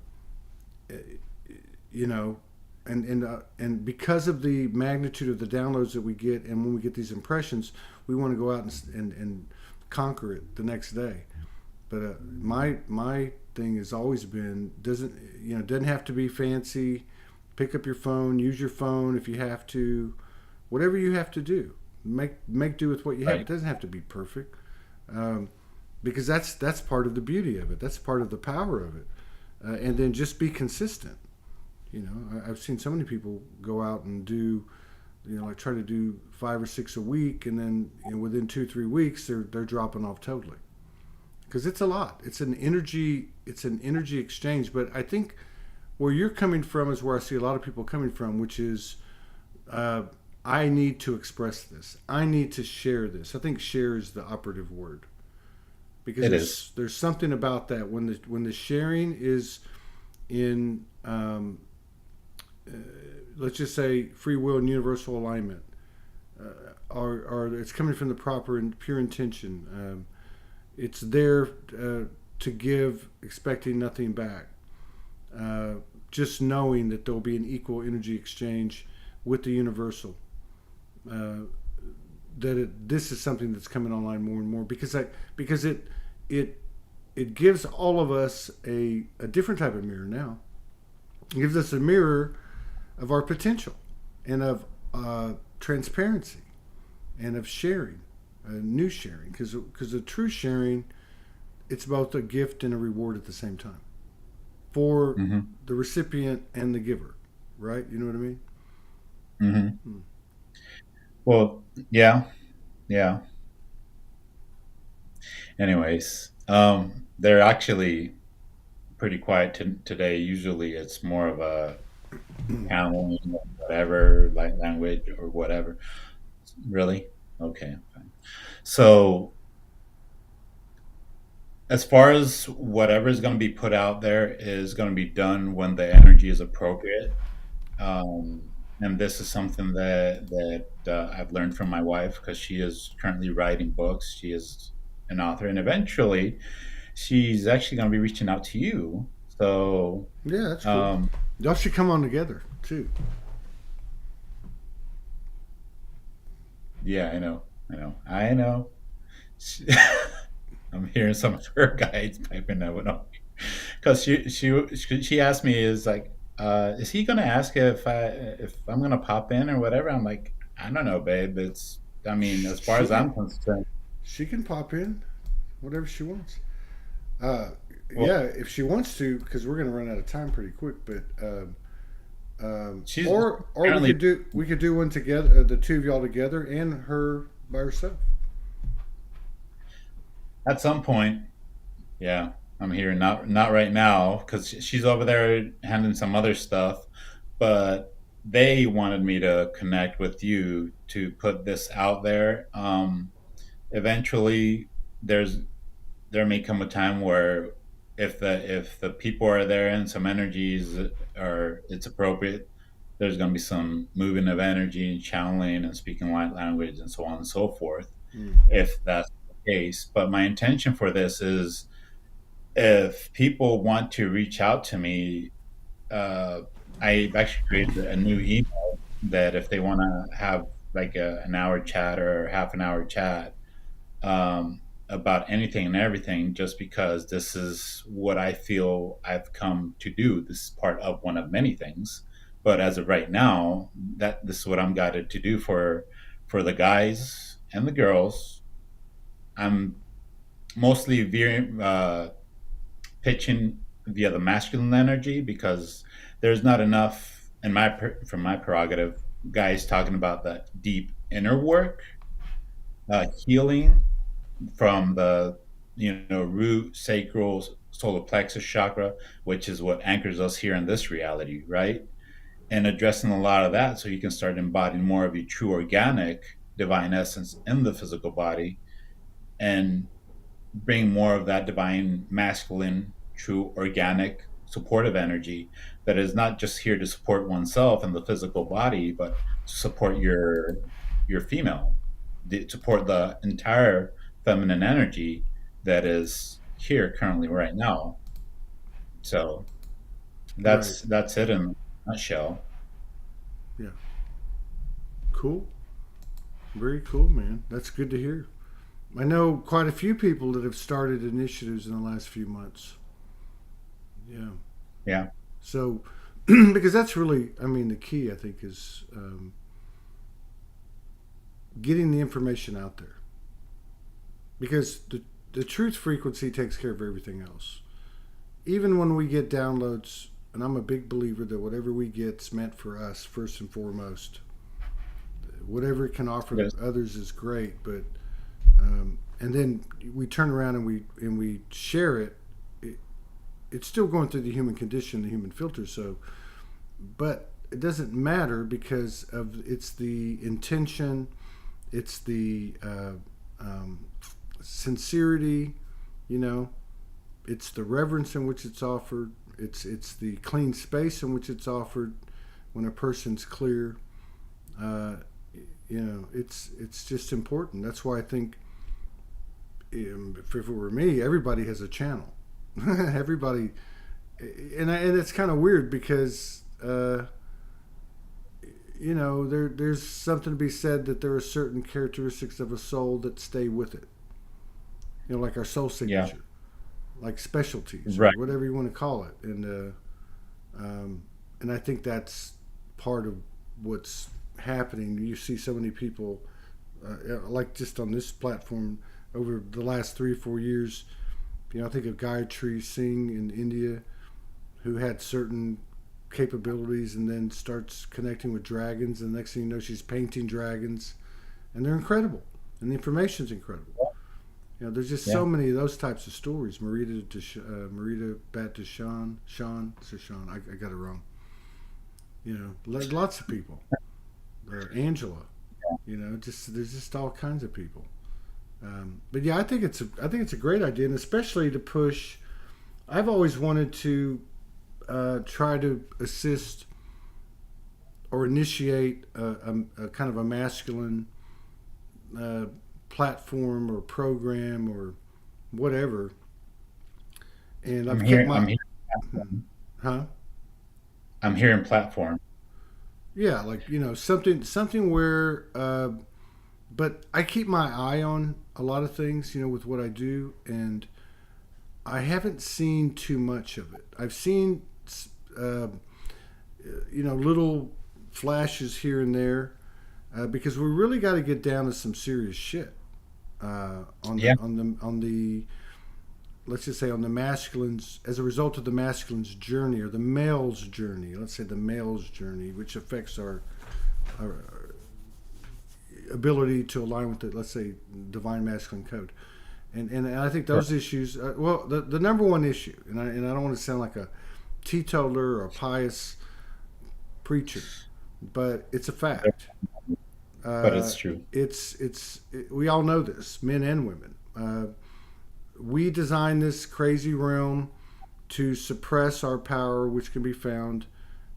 you know, and because of the magnitude of the downloads that we get, and when we get these impressions, we want to go out and conquer it the next day. But my thing has always been, doesn't have to be fancy. Pick up your phone, use your phone if you have to, whatever you have to do. Make do with what you have. It Right. doesn't have to be perfect, um, because that's part of the beauty of it. That's part of the power of it. And then just be consistent. I've seen so many people go out and do, like try to do 5 or 6 a week, and then within 2 3 weeks they're dropping off totally, because it's a lot. It's an energy exchange. But I think where you're coming from is where I see a lot of people coming from, which is, uh, I need to express this. I need to share this. I think share is the operative word, because It there's is. there's something about that when the sharing is in, let's just say, free will and universal alignment, or it's coming from the proper and pure intention. It's there, to give, expecting nothing back. Uh, just knowing that there will be an equal energy exchange with the universal. Uh, this is something that's coming online more and more, because it it gives all of us a different type of mirror now. It gives us a mirror of our potential, and of transparency, and of sharing, new sharing, because the true sharing, it's both a gift and a reward at the same time, for Hmm. the recipient and the giver, right? You know what I mean? Hmm. Hmm. Well, yeah, yeah. Anyways, they're actually pretty quiet today. Usually, it's more of a channeling, whatever, like language or whatever. Really? Okay, fine. So, as far as whatever is going to be put out there is going to be done when the energy is appropriate. And this is something that I've learned from my wife, because she is currently writing books. She is an author, and eventually, she's actually going to be reaching out to you. So, Yeah, that's cool. um, Y'all should come on together too. yeah, I know. She- I'm hearing some of her guides piping up and up, because she asked me, is he gonna ask if I'm gonna pop in or whatever? I'm like, I don't know, babe. I mean, as far She as can I'm concerned, she can pop in whatever she wants. Uh, well, yeah, if she wants to, because we're gonna run out of time pretty quick. But she's or we apparently could do one together, the two of y'all together, and her by herself. at some point. Yeah, I'm here. Not right now, because she's over there handling some other stuff. But they wanted me to connect with you to put this out there. Eventually, there's there may come a time where, if the people are there and some energies are it's appropriate, there's going to be some moving of energy and channeling and speaking light language and so on and so forth, Mm. if that's the case. But my intention for this is, if people want to reach out to me, uh, I've actually created a new email, that if they want to have like an hour chat or half an hour chat, about anything and everything, just because this is what I feel I've come to do. This is part of one of many things. But as of right now, that this is what I'm guided to do for the guys and the girls. I'm mostly pitching via the masculine energy, because there's not enough in from my prerogative guys talking about that deep inner work, healing from the root, sacral, solar plexus chakra, which is what anchors us here in this reality, right? And addressing a lot of that so you can start embodying more of your true organic divine essence in the physical body, and bring more of that divine masculine, true, organic, supportive energy that is not just here to support oneself and the physical body, but to support your female, to support the entire feminine energy that is here currently right now. So Right. that's it in a nutshell. Yeah. Cool. Very cool, man. That's good to hear. I know quite a few people that have started initiatives in the last few months. Yeah. Yeah. So, because that's really, I mean, the key, I think, is getting the information out there. Because the truth frequency takes care of everything else. Even when we get downloads, and I'm a big believer that whatever we get's meant for us first and foremost. Whatever it can offer Yes. others is great, but and then we turn around and we share it, it's still going through the human condition, the human filter. So, but it doesn't matter because of it's the intention, it's the sincerity, you know, it's the reverence in which it's offered, it's the clean space in which it's offered. When a person's clear, uh, it's just important. That's why I think if it were me, everybody has a channel. Everybody, and it's kind of weird because there's something to be said that there are certain characteristics of a soul that stay with it. Like our soul Yeah. signature, like specialties or Right. whatever you want to call it, and I think that's part of what's happening. You see so many people, like just on this platform over the last 3 or 4 years. I think of Gayatri Singh in India, who had certain capabilities and then starts connecting with dragons. And the next thing you know, she's painting dragons, and they're incredible, and the information's incredible. There's just Yeah. so many of those types of stories. Marita Batishan, Sean, I got it wrong. Lots of people. Angela, just there's just all kinds of people. But yeah, I think it's a great idea, and especially to push. I've always wanted to try to assist or initiate a kind of a masculine uh, platform or program or whatever. And I'm I've kept here. my, I'm here. huh? I'm here in platform. Yeah, like something where, but I keep my eye on a lot of things, with what I do, and I haven't seen too much of it. I've seen, uh, little flashes here and there, because we really got to get down to some serious shit Yeah. on the let's just say on the masculine's as a result of the masculine's journey or the male's journey. Let's say the male's journey, which affects our ability to align with the, let's say, divine masculine code. And I think those issues. The number one issue, and I don't want to sound like a teetotaler or a pious preacher, but it's a fact. But Uh, it's true. we all know this, men and women. We designed this crazy realm to suppress our power, which can be found,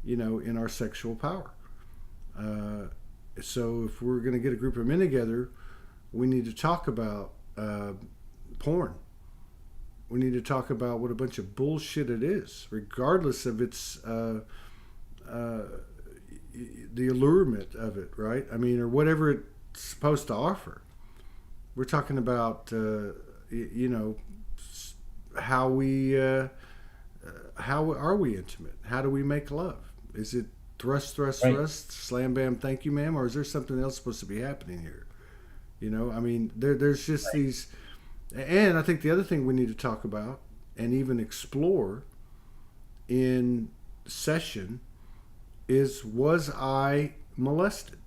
in our sexual power. Uh, so if we're going to get a group of men together, we need to talk about porn. We need to talk about what a bunch of bullshit it is, regardless of its uh, the allurement of it, right? I mean, or whatever it's supposed to offer. We're talking about how we how are we intimate? How do we make love? Is it thrust, thrust, Right. thrust, slam, bam, thank you, ma'am, or is there something else supposed to be happening here? I mean, there's just these, and I think the other thing we need to talk about and even explore in session is, was I molested?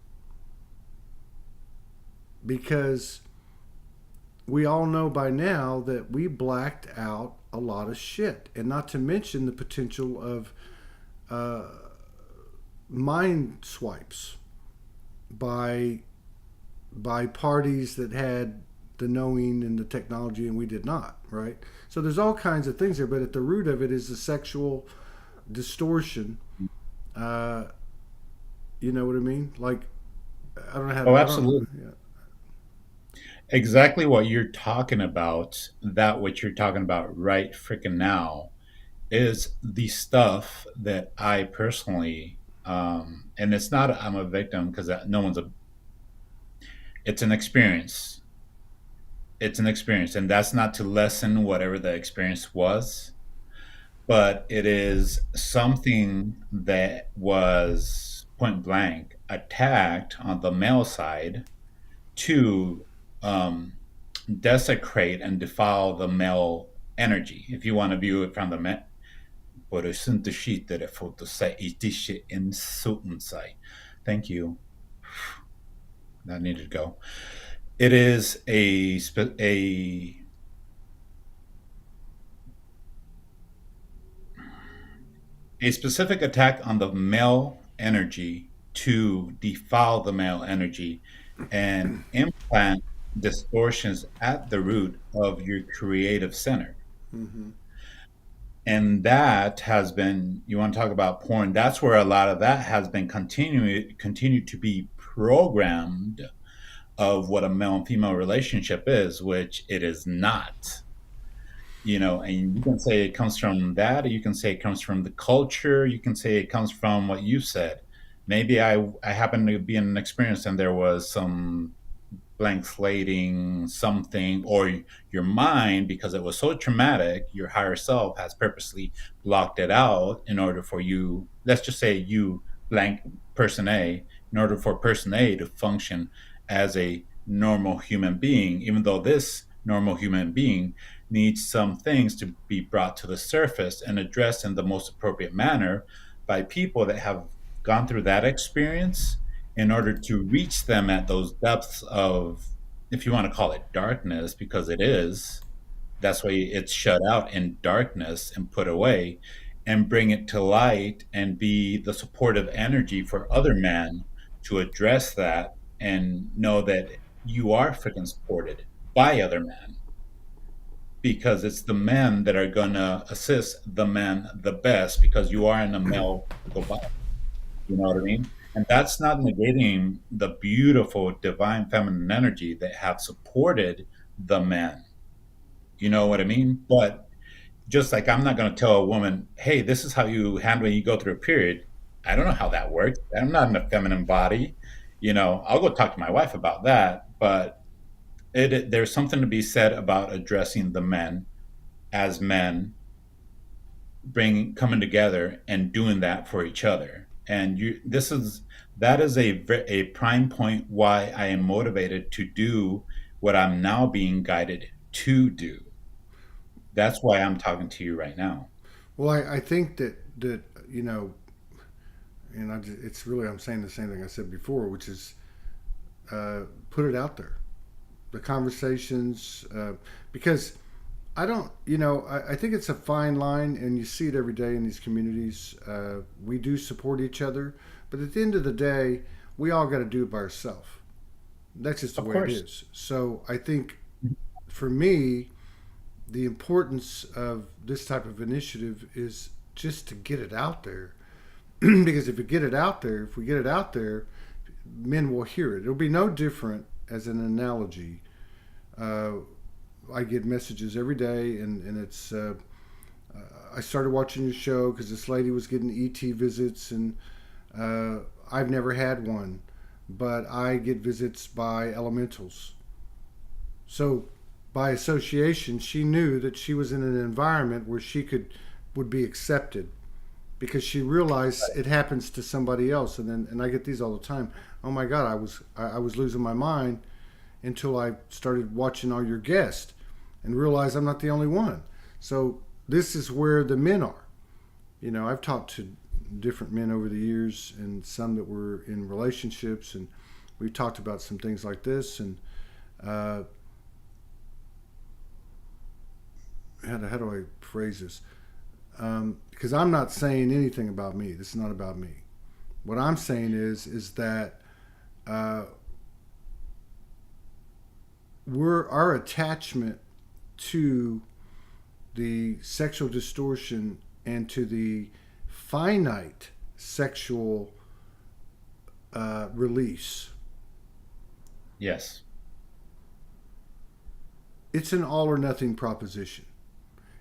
Because we all know by now that we blacked out a lot of shit, and not to mention the potential of uh, mind swipes by parties that had the knowing and the technology and we did not, right? So there's all kinds of things there, but at the root of it is the sexual distortion. uh you know what I mean? Like, I don't know how to, Oh, I don't, absolutely. yeah. Exactly what you're talking about, that what you're talking about right freaking now, is the stuff that I personally, and it's not I'm a victim because no one's a, it's an experience. It's an experience. And that's not to lessen whatever the experience was, but it is something that was point blank attacked on the male side to um, desecrate and defile the male energy. If you want to view it from the men, but it's inte skiter for to say it is in certain say. Thank you. That needed to go. It is a specific attack on the male energy to defile the male energy and implant distortions at the root of your creative center. Mm-hmm. And that has been, you want to talk about porn, that's where a lot of that has been continued to be programmed of what a male and female relationship is, which it is not. And you can say it comes from that, or you can say it comes from the culture, you can say it comes from what you said. Maybe I happened to be in an experience and there was some blank slating something, or your mind, because it was so traumatic, your higher self has purposely blocked it out in order for you, let's just say you blank person A, in order for person A to function as a normal human being, even though this normal human being needs some things to be brought to the surface and addressed in the most appropriate manner by people that have gone through that experience, in order to reach them at those depths of, if you want to call it darkness, because it is, that's why it's shut out in darkness and put away, and bring it to light and be the supportive energy for other men to address that and know that you are freaking supported by other men, because it's the men that are going to assist the men the best, because you are in a male body. You know what I mean? And that's not negating the beautiful divine feminine energy that have supported the men. You know what I mean? But just like I'm not going to tell a woman, hey, this is how you handle when you go through a period. I don't know how that works. I'm not in a feminine body. I'll go talk to my wife about that. But there's something to be said about addressing the men as men, bringing coming together and doing that for each other. And that is a prime point why I am motivated to do what I'm now being guided to do. That's why I'm talking to you right now. Well, I think that you know, and it's really, I'm saying the same thing I said before, which is, put it out there, the conversations, because I don't, I think it's a fine line, and you see it every day in these communities. We do support each other, but at the end of the day, we all got to do it by ourselves. That's just the Of way it course. is. So I think, for me, the importance of this type of initiative is just to get it out there. Because if we get it out there, men will hear it. It'll be no different, as an analogy. Uh, I get messages every day, and it's. I started watching your show because this lady was getting ET visits, and I've never had one, but I get visits by elementals. So, by association, she knew that she was in an environment where she would be accepted, because she realized it happens to somebody else. And I get these all the time. Oh my God, I was losing my mind until I started watching all your guests and realized I'm not the only one. So this is where the men are. I've talked to different men over the years, and some that were in relationships, and we've talked about some things like this. And uh, how do I phrase this? Because I'm not saying anything about me. This is not about me. What I'm saying is that uh, our attachment to the sexual distortion and to the finite sexual release, Yes. it's an all or nothing proposition.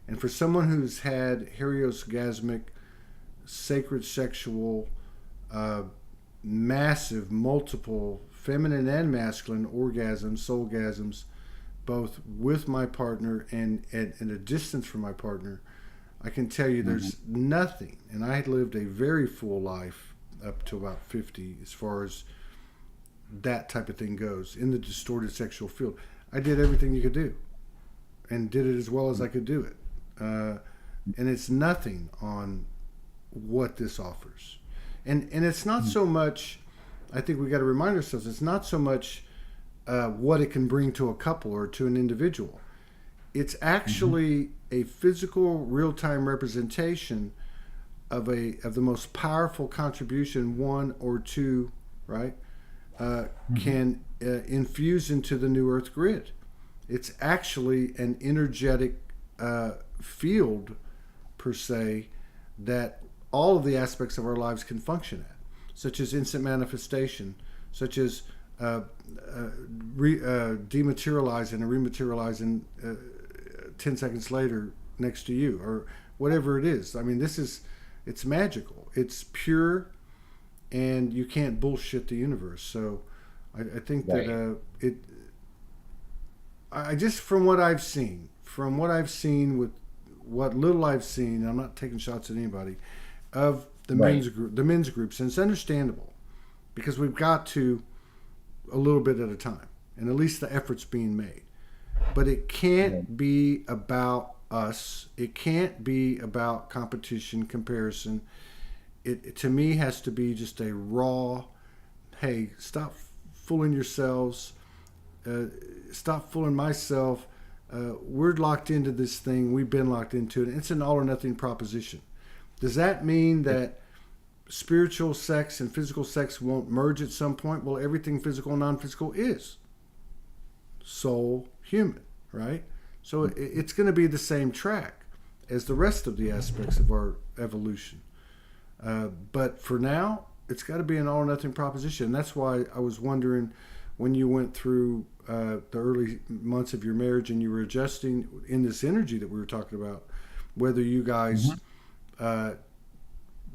And for someone who's had heriosgasmic, sacred sexual, uh, massive, multiple, feminine and masculine orgasms, soulgasms, both with my partner and at a distance from my partner, I can tell you Hmm. there's nothing. And I had lived a very full life up to about 50 as far as that type of thing goes in the distorted sexual field. I did everything you could do and did it as well as I could do it. Uh, and it's nothing on what this offers. And it's not so much, I think we got to remind ourselves, it's not so much what it can bring to a couple or to an individual. It's Hmm. actually a physical, real time representation of the most powerful contribution one or two, right, Hmm. can infuse into the new Earth grid. It's actually an energetic field per se that all of the aspects of our lives can function at, such as instant manifestation, such as uh, dematerializing and rematerializing 10 seconds later next to you, or whatever it is. I mean, it's magical. It's pure, and you can't bullshit the universe. So I think that Right. I just, from what I've seen with what little I've seen, I'm not taking shots at anybody, of Right. the men's groups, and it's understandable because we've got to a little bit at a time, and at least the effort's being made. But it Right. can't be about us. It can't be about competition, comparison. It to me has to be just a raw, hey, stop fooling yourselves. Uh, Stop fooling myself. We're locked into this thing. We've been locked into it. It's an all or nothing proposition. Does that mean that spiritual sex and physical sex won't merge at some point? Well, everything physical and non physical is soul human, right? So it's going to be the same track as the rest of the aspects of our evolution. But for now, it's got to be an all or nothing proposition. And that's why I was wondering when you went through the early months of your marriage and you were adjusting in this energy that we were talking about, whether you guys Hmm. uh,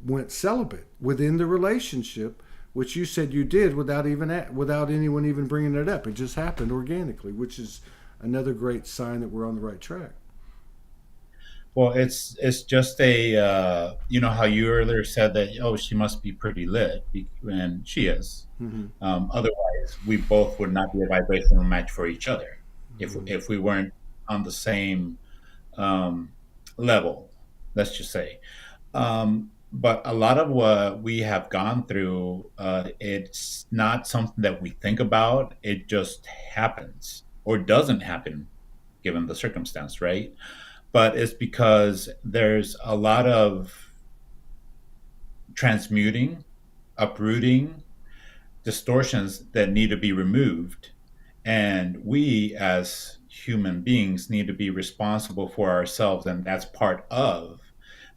went celibate within the relationship, which you said you did without anyone even bringing it up. It just happened organically, which is another great sign that we're on the right track. Well, it's just a you know how you earlier said that, oh, she must be pretty lit, and she is. Mm-hmm. Otherwise, we both would not be a vibrational match for each other Mm-hmm. if we weren't on the same um, level. Let's just say. But a lot of what we have gone through, it's not something that we think about. It just happens or doesn't happen given the circumstance, right? But it's because there's a lot of transmuting, uprooting, distortions that need to be removed. And we, as human beings, need to be responsible for ourselves. And that's part of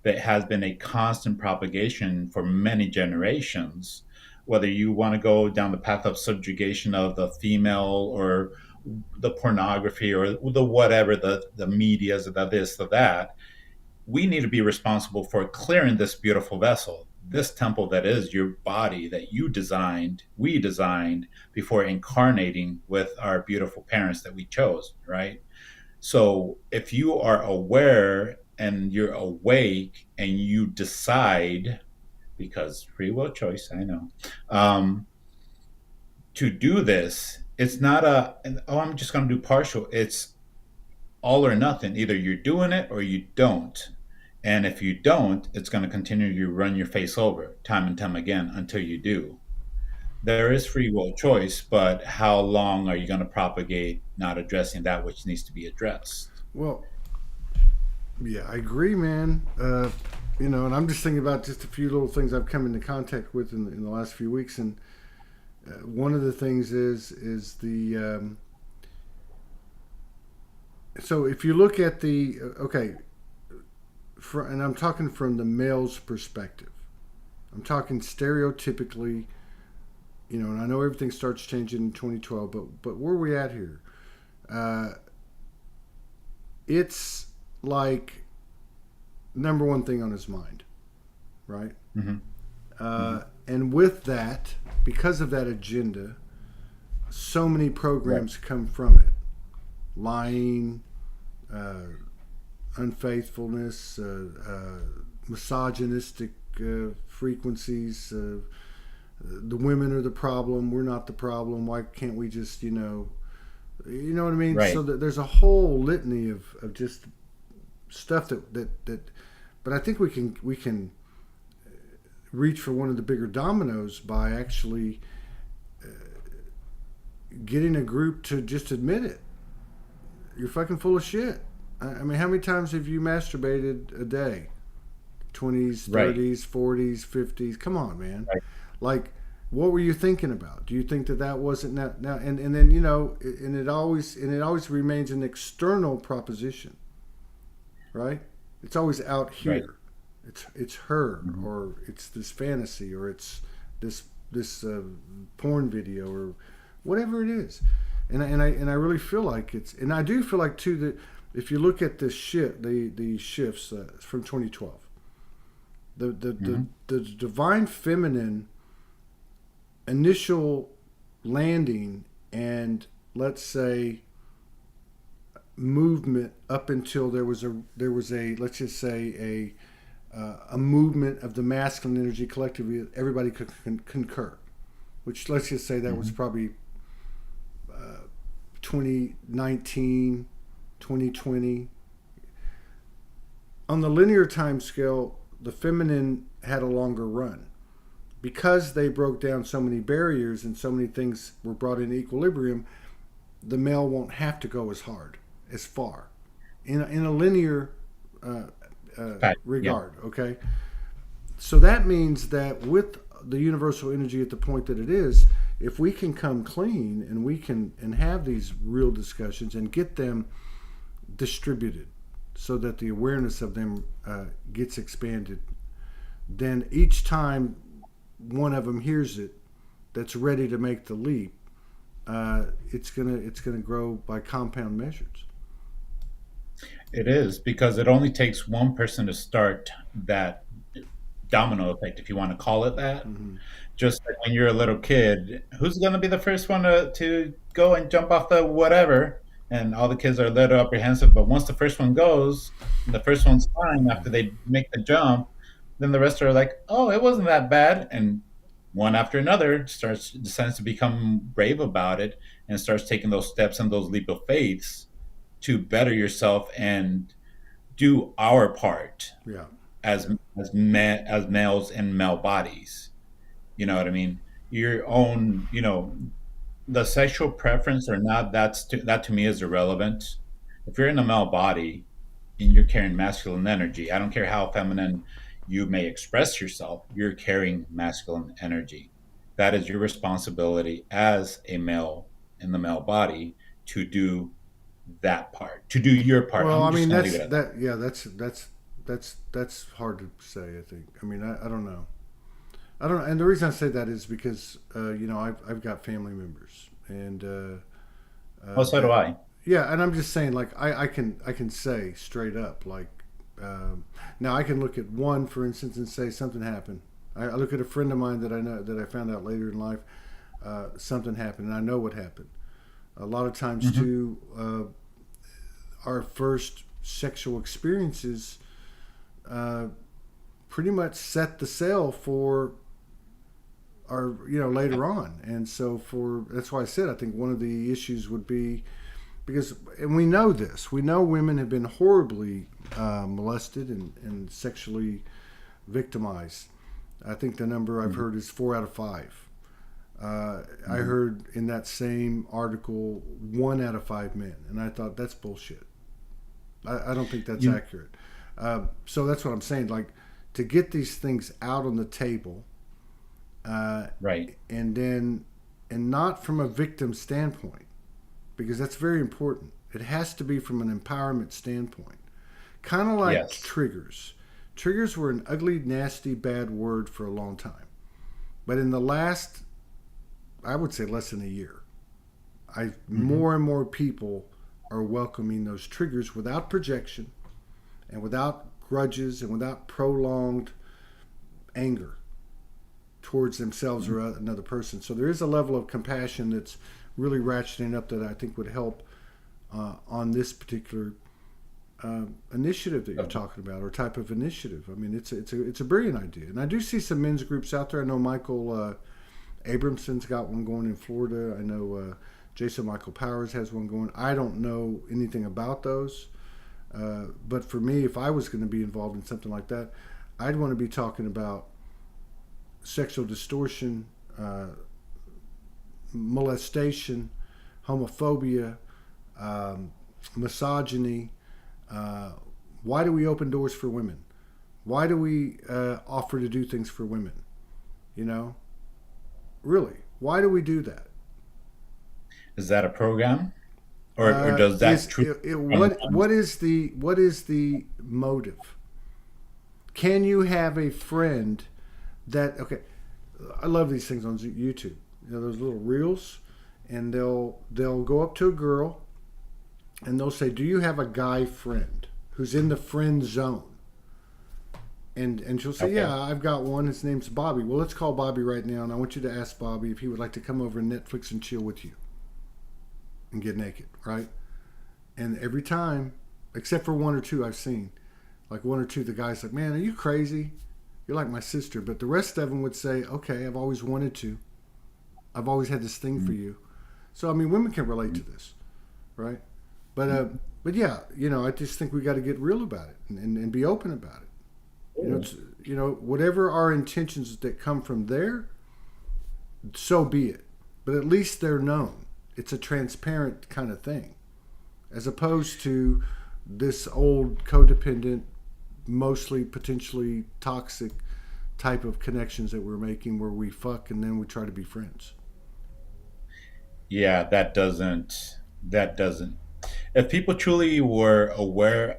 that has been a constant propagation for many generations. Whether you want to go down the path of subjugation of the female or the pornography or the whatever, the medias, the this, the that, we need to be responsible for clearing this beautiful vessel, this temple that is your body that you designed, we designed before incarnating with our beautiful parents that we chose, right? So if you are aware and you're awake and you decide, because free will choice, I know, um, to do this, it's not oh, I'm just going to do partial. It's all or nothing. Either you're doing it or you don't. And if you don't, it's going to continue to run your face over time and time again until you do. There is free will choice, but how long are you going to propagate not addressing that which needs to be addressed? Well, yeah, I agree, man. And I'm just thinking about just a few little things I've come into contact with in the last few weeks, and one of the things is the so if you look at the okay, and I'm talking from the male's perspective. I'm talking stereotypically, and I know everything starts changing in 2012, but where are we at here? Uh, it's like number one thing on his mind, right? Mm-hmm. Mm-hmm. And with that, because of that agenda, so many programs come from it: lying, unfaithfulness, misogynistic frequencies. The women are the problem. We're not the problem. Why can't we just, you know what I mean? Right. So there's a whole litany of just stuff that. But I think we can reach for one of the bigger dominoes by actually getting a group to just admit it. You're fucking full of shit. I mean, how many times have you masturbated a day? 20s, 30s, right. 40s, 50s. Come on, man. Right. Like, what were you thinking about? Do you think that wasn't now? And then and it always remains an external proposition, right? It's always out here. Right. It's her, mm-hmm. or it's this fantasy, or it's this porn video, or whatever it is. And I really feel like it's, and I do feel like too that if you look at the shifts from 2012, mm-hmm. the divine feminine initial landing and, let's say, movement up until there was a let's just say a movement of the masculine energy collectively, everybody could concur, which let's just say that mm-hmm. was probably 2019, 2020. On the linear time scale, the feminine had a longer run. Because they broke down so many barriers and so many things were brought into equilibrium, the male won't have to go as hard, as far, in a linear regard. Yeah. Okay, so that means that with the universal energy at the point that it is, if we can come clean and we can have these real discussions and get them distributed, so that the awareness of them gets expanded, then each time one of them hears it, that's ready to make the leap, it's gonna grow by compound measures. It is, because it only takes one person to start that domino effect, if you want to call it that. Mm-hmm. Just like when you're a little kid, who's going to be the first one to go and jump off the whatever? And all the kids are a little apprehensive, but once the first one goes, the first one's fine after they make the jump, then the rest are like, oh, it wasn't that bad. And one after another decides to become brave about it and starts taking those steps and those leap of faiths to better yourself and do our part. Yeah. As males in male bodies. You know what I mean? Your own, the sexual preference or not, that to me is irrelevant. If you're in a male body and you're carrying masculine energy, I don't care how feminine you may express yourself, you're carrying masculine energy. That is your responsibility as a male in the male body to do that part, to do your part. Well, I mean, that's hard to say, I think. I mean, I don't know. And the reason I say that is because, I've got family members, and so do I. Yeah, and I'm just saying, like, I can say straight up, like, now I can look at one, for instance, and say something happened. I look at a friend of mine that I know, that I found out later in life, something happened, and I know what happened. A lot of times, mm-hmm. too, our first sexual experiences pretty much set the sail for our, later on. And so that's why I said I think one of the issues would be, because, and we know this, we know women have been horribly molested and sexually victimized. I think the number I've Mhm. heard is 4 out of 5. I Mhm. heard in that same article 1 out of 5 men, and I thought that's bullshit. I don't think that's You accurate. So that's what I'm saying. Like to get these things out on the table, uh, right. and then and not from a victim standpoint, because that's very important. It has to be from an empowerment standpoint. Kind of like Yes. triggers. Triggers were an ugly, nasty, bad word for a long time. But in the last, I would say less than a year, I Hmm. more and more people are welcoming those triggers without projection and without grudges and without prolonged anger towards themselves or another person. So there is a level of compassion that's really ratcheting up that I think would help on this particular initiative that you're talking about, or type of initiative. I mean, it's a brilliant idea, and I do see some men's groups out there. I know Michael Abramson's got one going in Florida. I know Jason Michael Powers has one going. I don't know anything about those, but for me, if I was going to be involved in something like that, I'd want to be talking about sexual distortion, molestation, homophobia, um, misogyny. Uh, why do we open doors for women? Why do we offer to do things for women? You know, really, why do we do that? Is that a program, or does that Is truly come from? what is the motive? Can you have a friend that okay? I love these things on YouTube. You know those little reels, and they'll go up to a girl and they'll say, "Do you have a guy friend who's in the friend zone?" And she'll say, Okay. "Yeah, I've got one. His name's Bobby." Well, let's call Bobby right now, and I want you to ask Bobby if he would like to come over and Netflix and chill with you and get naked, right? And every time, except for one or two I've seen, like one or two, the guy's like, "Man, are you crazy? You're like my sister." But the rest of them would say, "Okay, I've always wanted to. I've always had this thing for you." So I mean, women can relate to this, right? But uh, Mhm. but yeah, I just think we got to get real about it and be open about it. Oh. It's whatever our intentions that come from there, so be it. But at least they're known. It's a transparent kind of thing, as opposed to this old codependent, mostly potentially toxic type of connections that we're making, where we fuck and then we try to be friends. Yeah, that doesn't. If people truly were aware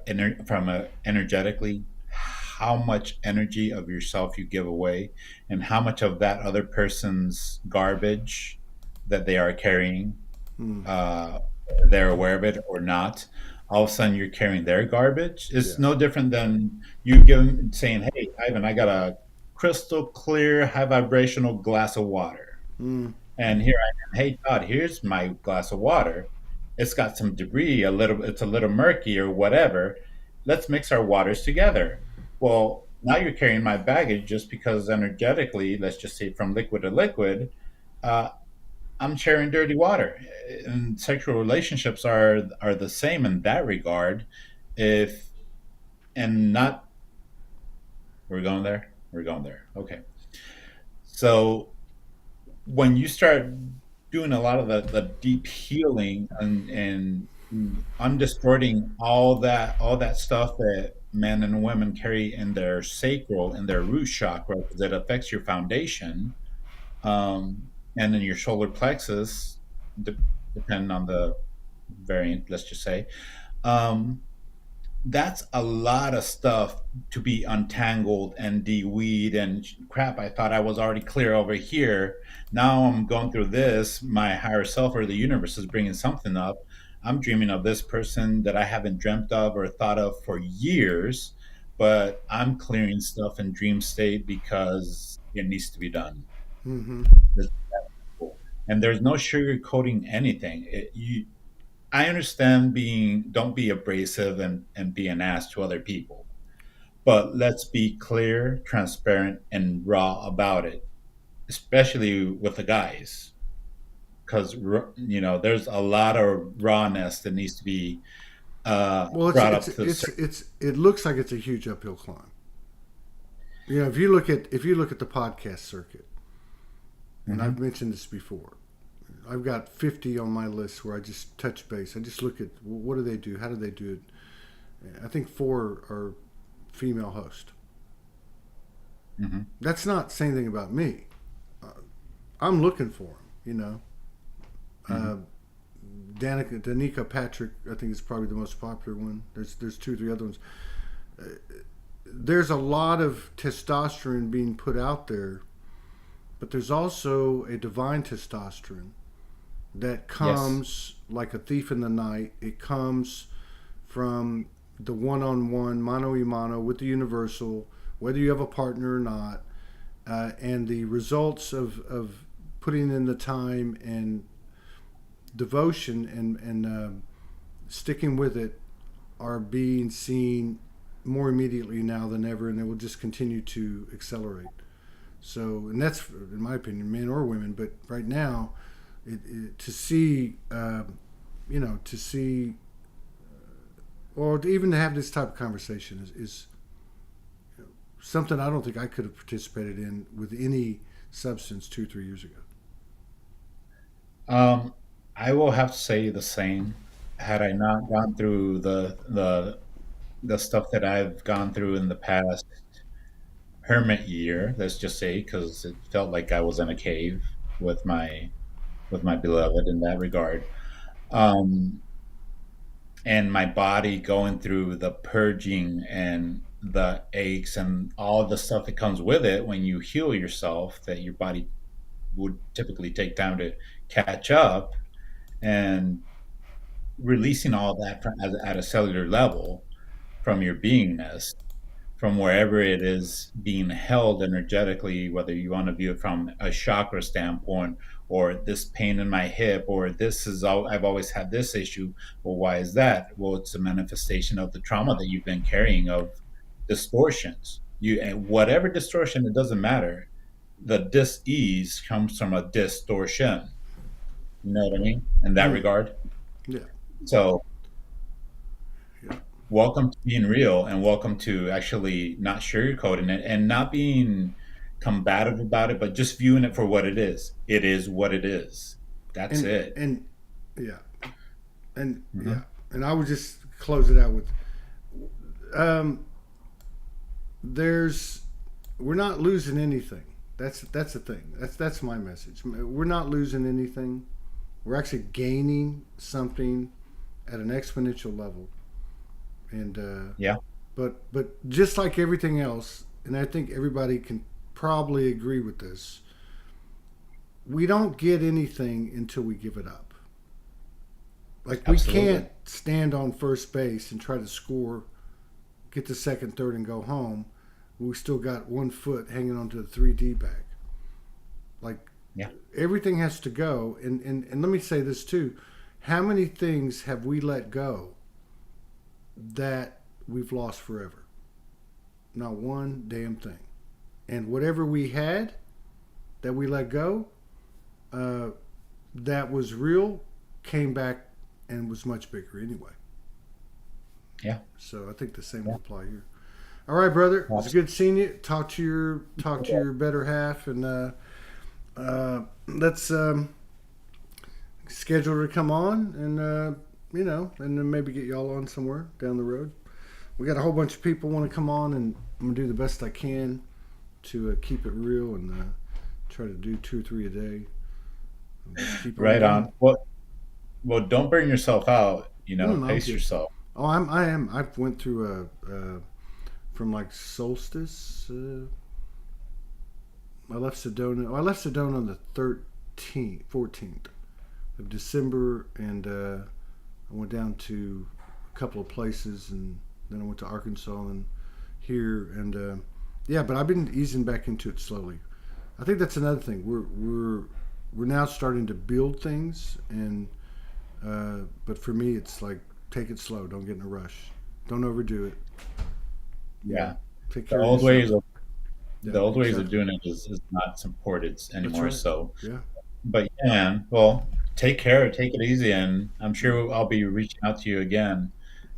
energetically how much energy of yourself you give away and how much of that other person's garbage that they are carrying, Hmm. uh, they're aware of it or not, all of a sudden you're carrying their garbage. It's Yeah. no different than you giving saying, "Hey, Ivan, I got a crystal clear, high vibrational glass of water." Hmm. And here I am, "Hey, Todd, here's my glass of water. It's got some debris, it's a little murky or whatever. Let's mix our waters together." Well, now you're carrying my baggage just because energetically, let's just say from liquid to liquid, uh, I'm sharing dirty water. And sexual relationships are the same in that regard. If and not we're going there. We're going there. Okay. So when you start doing a lot of the deep healing and undistorting all that stuff that men and women carry in their sacral in their root chakra that affects your foundation, and in your solar plexus, de- depending on the variant, let's just say, um, that's a lot of stuff to be untangled and de-weed and crap. I thought I was already clear over here. Now I'm going through this. My higher self or the universe is bringing something up. I'm dreaming of this person that I haven't dreamt of or thought of for years, but I'm clearing stuff in dream state because it needs to be done. Hmm. This is that simple. And there's no sugarcoating anything. I understand being don't be abrasive and be an ass to other people, but let's be clear, transparent, and raw about it, especially with the guys, because there's a lot of rawness that needs to be. Well, brought up to a certain. it looks like it's a huge uphill climb. You know, if you look at the podcast circuit, and Mhm. I've mentioned this before, I've got 50 on my list where I just touch base. I just look at what do they do, how do they do it. I think four are female hosts. Mhm. That's not saying anything about me. Uh, I'm looking for them. You know, Mhm. uh, Danica Patrick, I think is probably the most popular one. There's two or three other ones. Uh, there's a lot of testosterone being put out there, but there's also a divine testosterone that Yes. comes like a thief in the night. It comes from the one-on-one, mano a mano with the universal, whether you have a partner or not, and the results of putting in the time and devotion and sticking with it are being seen more immediately now than ever, and it will just continue to accelerate. So, and that's, in my opinion, men or women, but right now, to see, to see, or to even to have this type of conversation is something I don't think I could have participated in with any substance 2 or 3 years ago. Um, I will have to say the same. Had I not gone through the stuff that I've gone through in the past hermit year, let's just say, because it felt like I was in a cave with my beloved in that regard. Um, and my body going through the purging and the aches and all the stuff that comes with it when you heal yourself, that your body would typically take time to catch up, and releasing all that at a cellular level from your beingness, from wherever it is being held energetically, whether you want to view it from a chakra standpoint, or this pain in my hip, or this is all I've always had this issue. Well, why is that? Well, it's a manifestation of the trauma that you've been carrying, of distortions. You, and whatever distortion, it doesn't matter. The dis-ease comes from a distortion. You know what I mean? In that Mm, regard. yeah, So yeah, welcome to being real, and welcome to actually not sugarcoating it and not being combative about it, but just viewing it for what it is. It is what it is. That's and it. and yeah, and yeah, Hmm. and I would just close it out with, um, there's we're not losing anything. That's the thing. That's my message. We're not losing anything. We're actually gaining something at an exponential level. And Yeah, but just like everything else, and I think everybody can probably agree with this, we don't get anything until we give it up. Like we absolutely. can't stand on first base and try to score, get to second, third, and go home. We still got one foot hanging onto the 3D bag. Like Yeah. everything has to go. And let me say this too. How many things have we let go that we've lost forever? Not one damn thing. And whatever we had that we let go, uh, that was real, came back and was much bigger anyway. Yeah. So I think the same Yeah. would apply here. All right, brother. It was Absolutely. good seeing you. Talk to your better half, and let's schedule her to come on, and and then maybe get y'all on somewhere down the road. We got a whole bunch of people want to come on, and I'm gonna do the best I can to keep it real and try to do 2 or 3 a day. And just keep on Right going. on. Well, don't burn yourself out. I'm Pace good. yourself. Oh, I am. I've went through from like solstice. I left Sedona. Oh, I left Sedona on the 13th, 14th of December, and I went down to a couple of places, and then I went to Arkansas and here, and yeah. But I've been easing back into it slowly. I think that's another thing. We're now starting to build things, and but for me, it's like take it slow. Don't get in a rush. Don't overdo it. You know, Yeah. take The care of old ways yourself. of Yeah, the old ways of exactly. doing it is not supported That's anymore. right. So, Yeah. but yeah, man. Well, take care. Take it easy, and I'm sure I'll be reaching out to you again.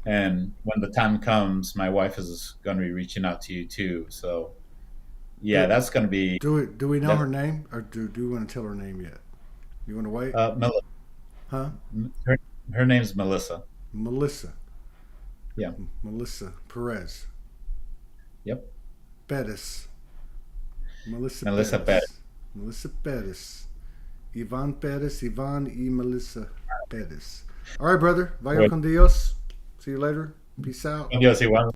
And when the time comes, my wife is going to be reaching out to you too. So yeah, Do that's going to be do we know that. her name, or do we want to tell her name yet? You want to wait? Mel- Huh? her, her name's Melissa. Melissa. Yeah. Melissa Perez. Yep. Bettis. Melissa Melissa Perez. Bettis. Melissa Bettis. Ivan Bettis. Ivan y Melissa Bettis. All right, brother. Vaya Well, con Dios. See you later. Peace out. Dios igual.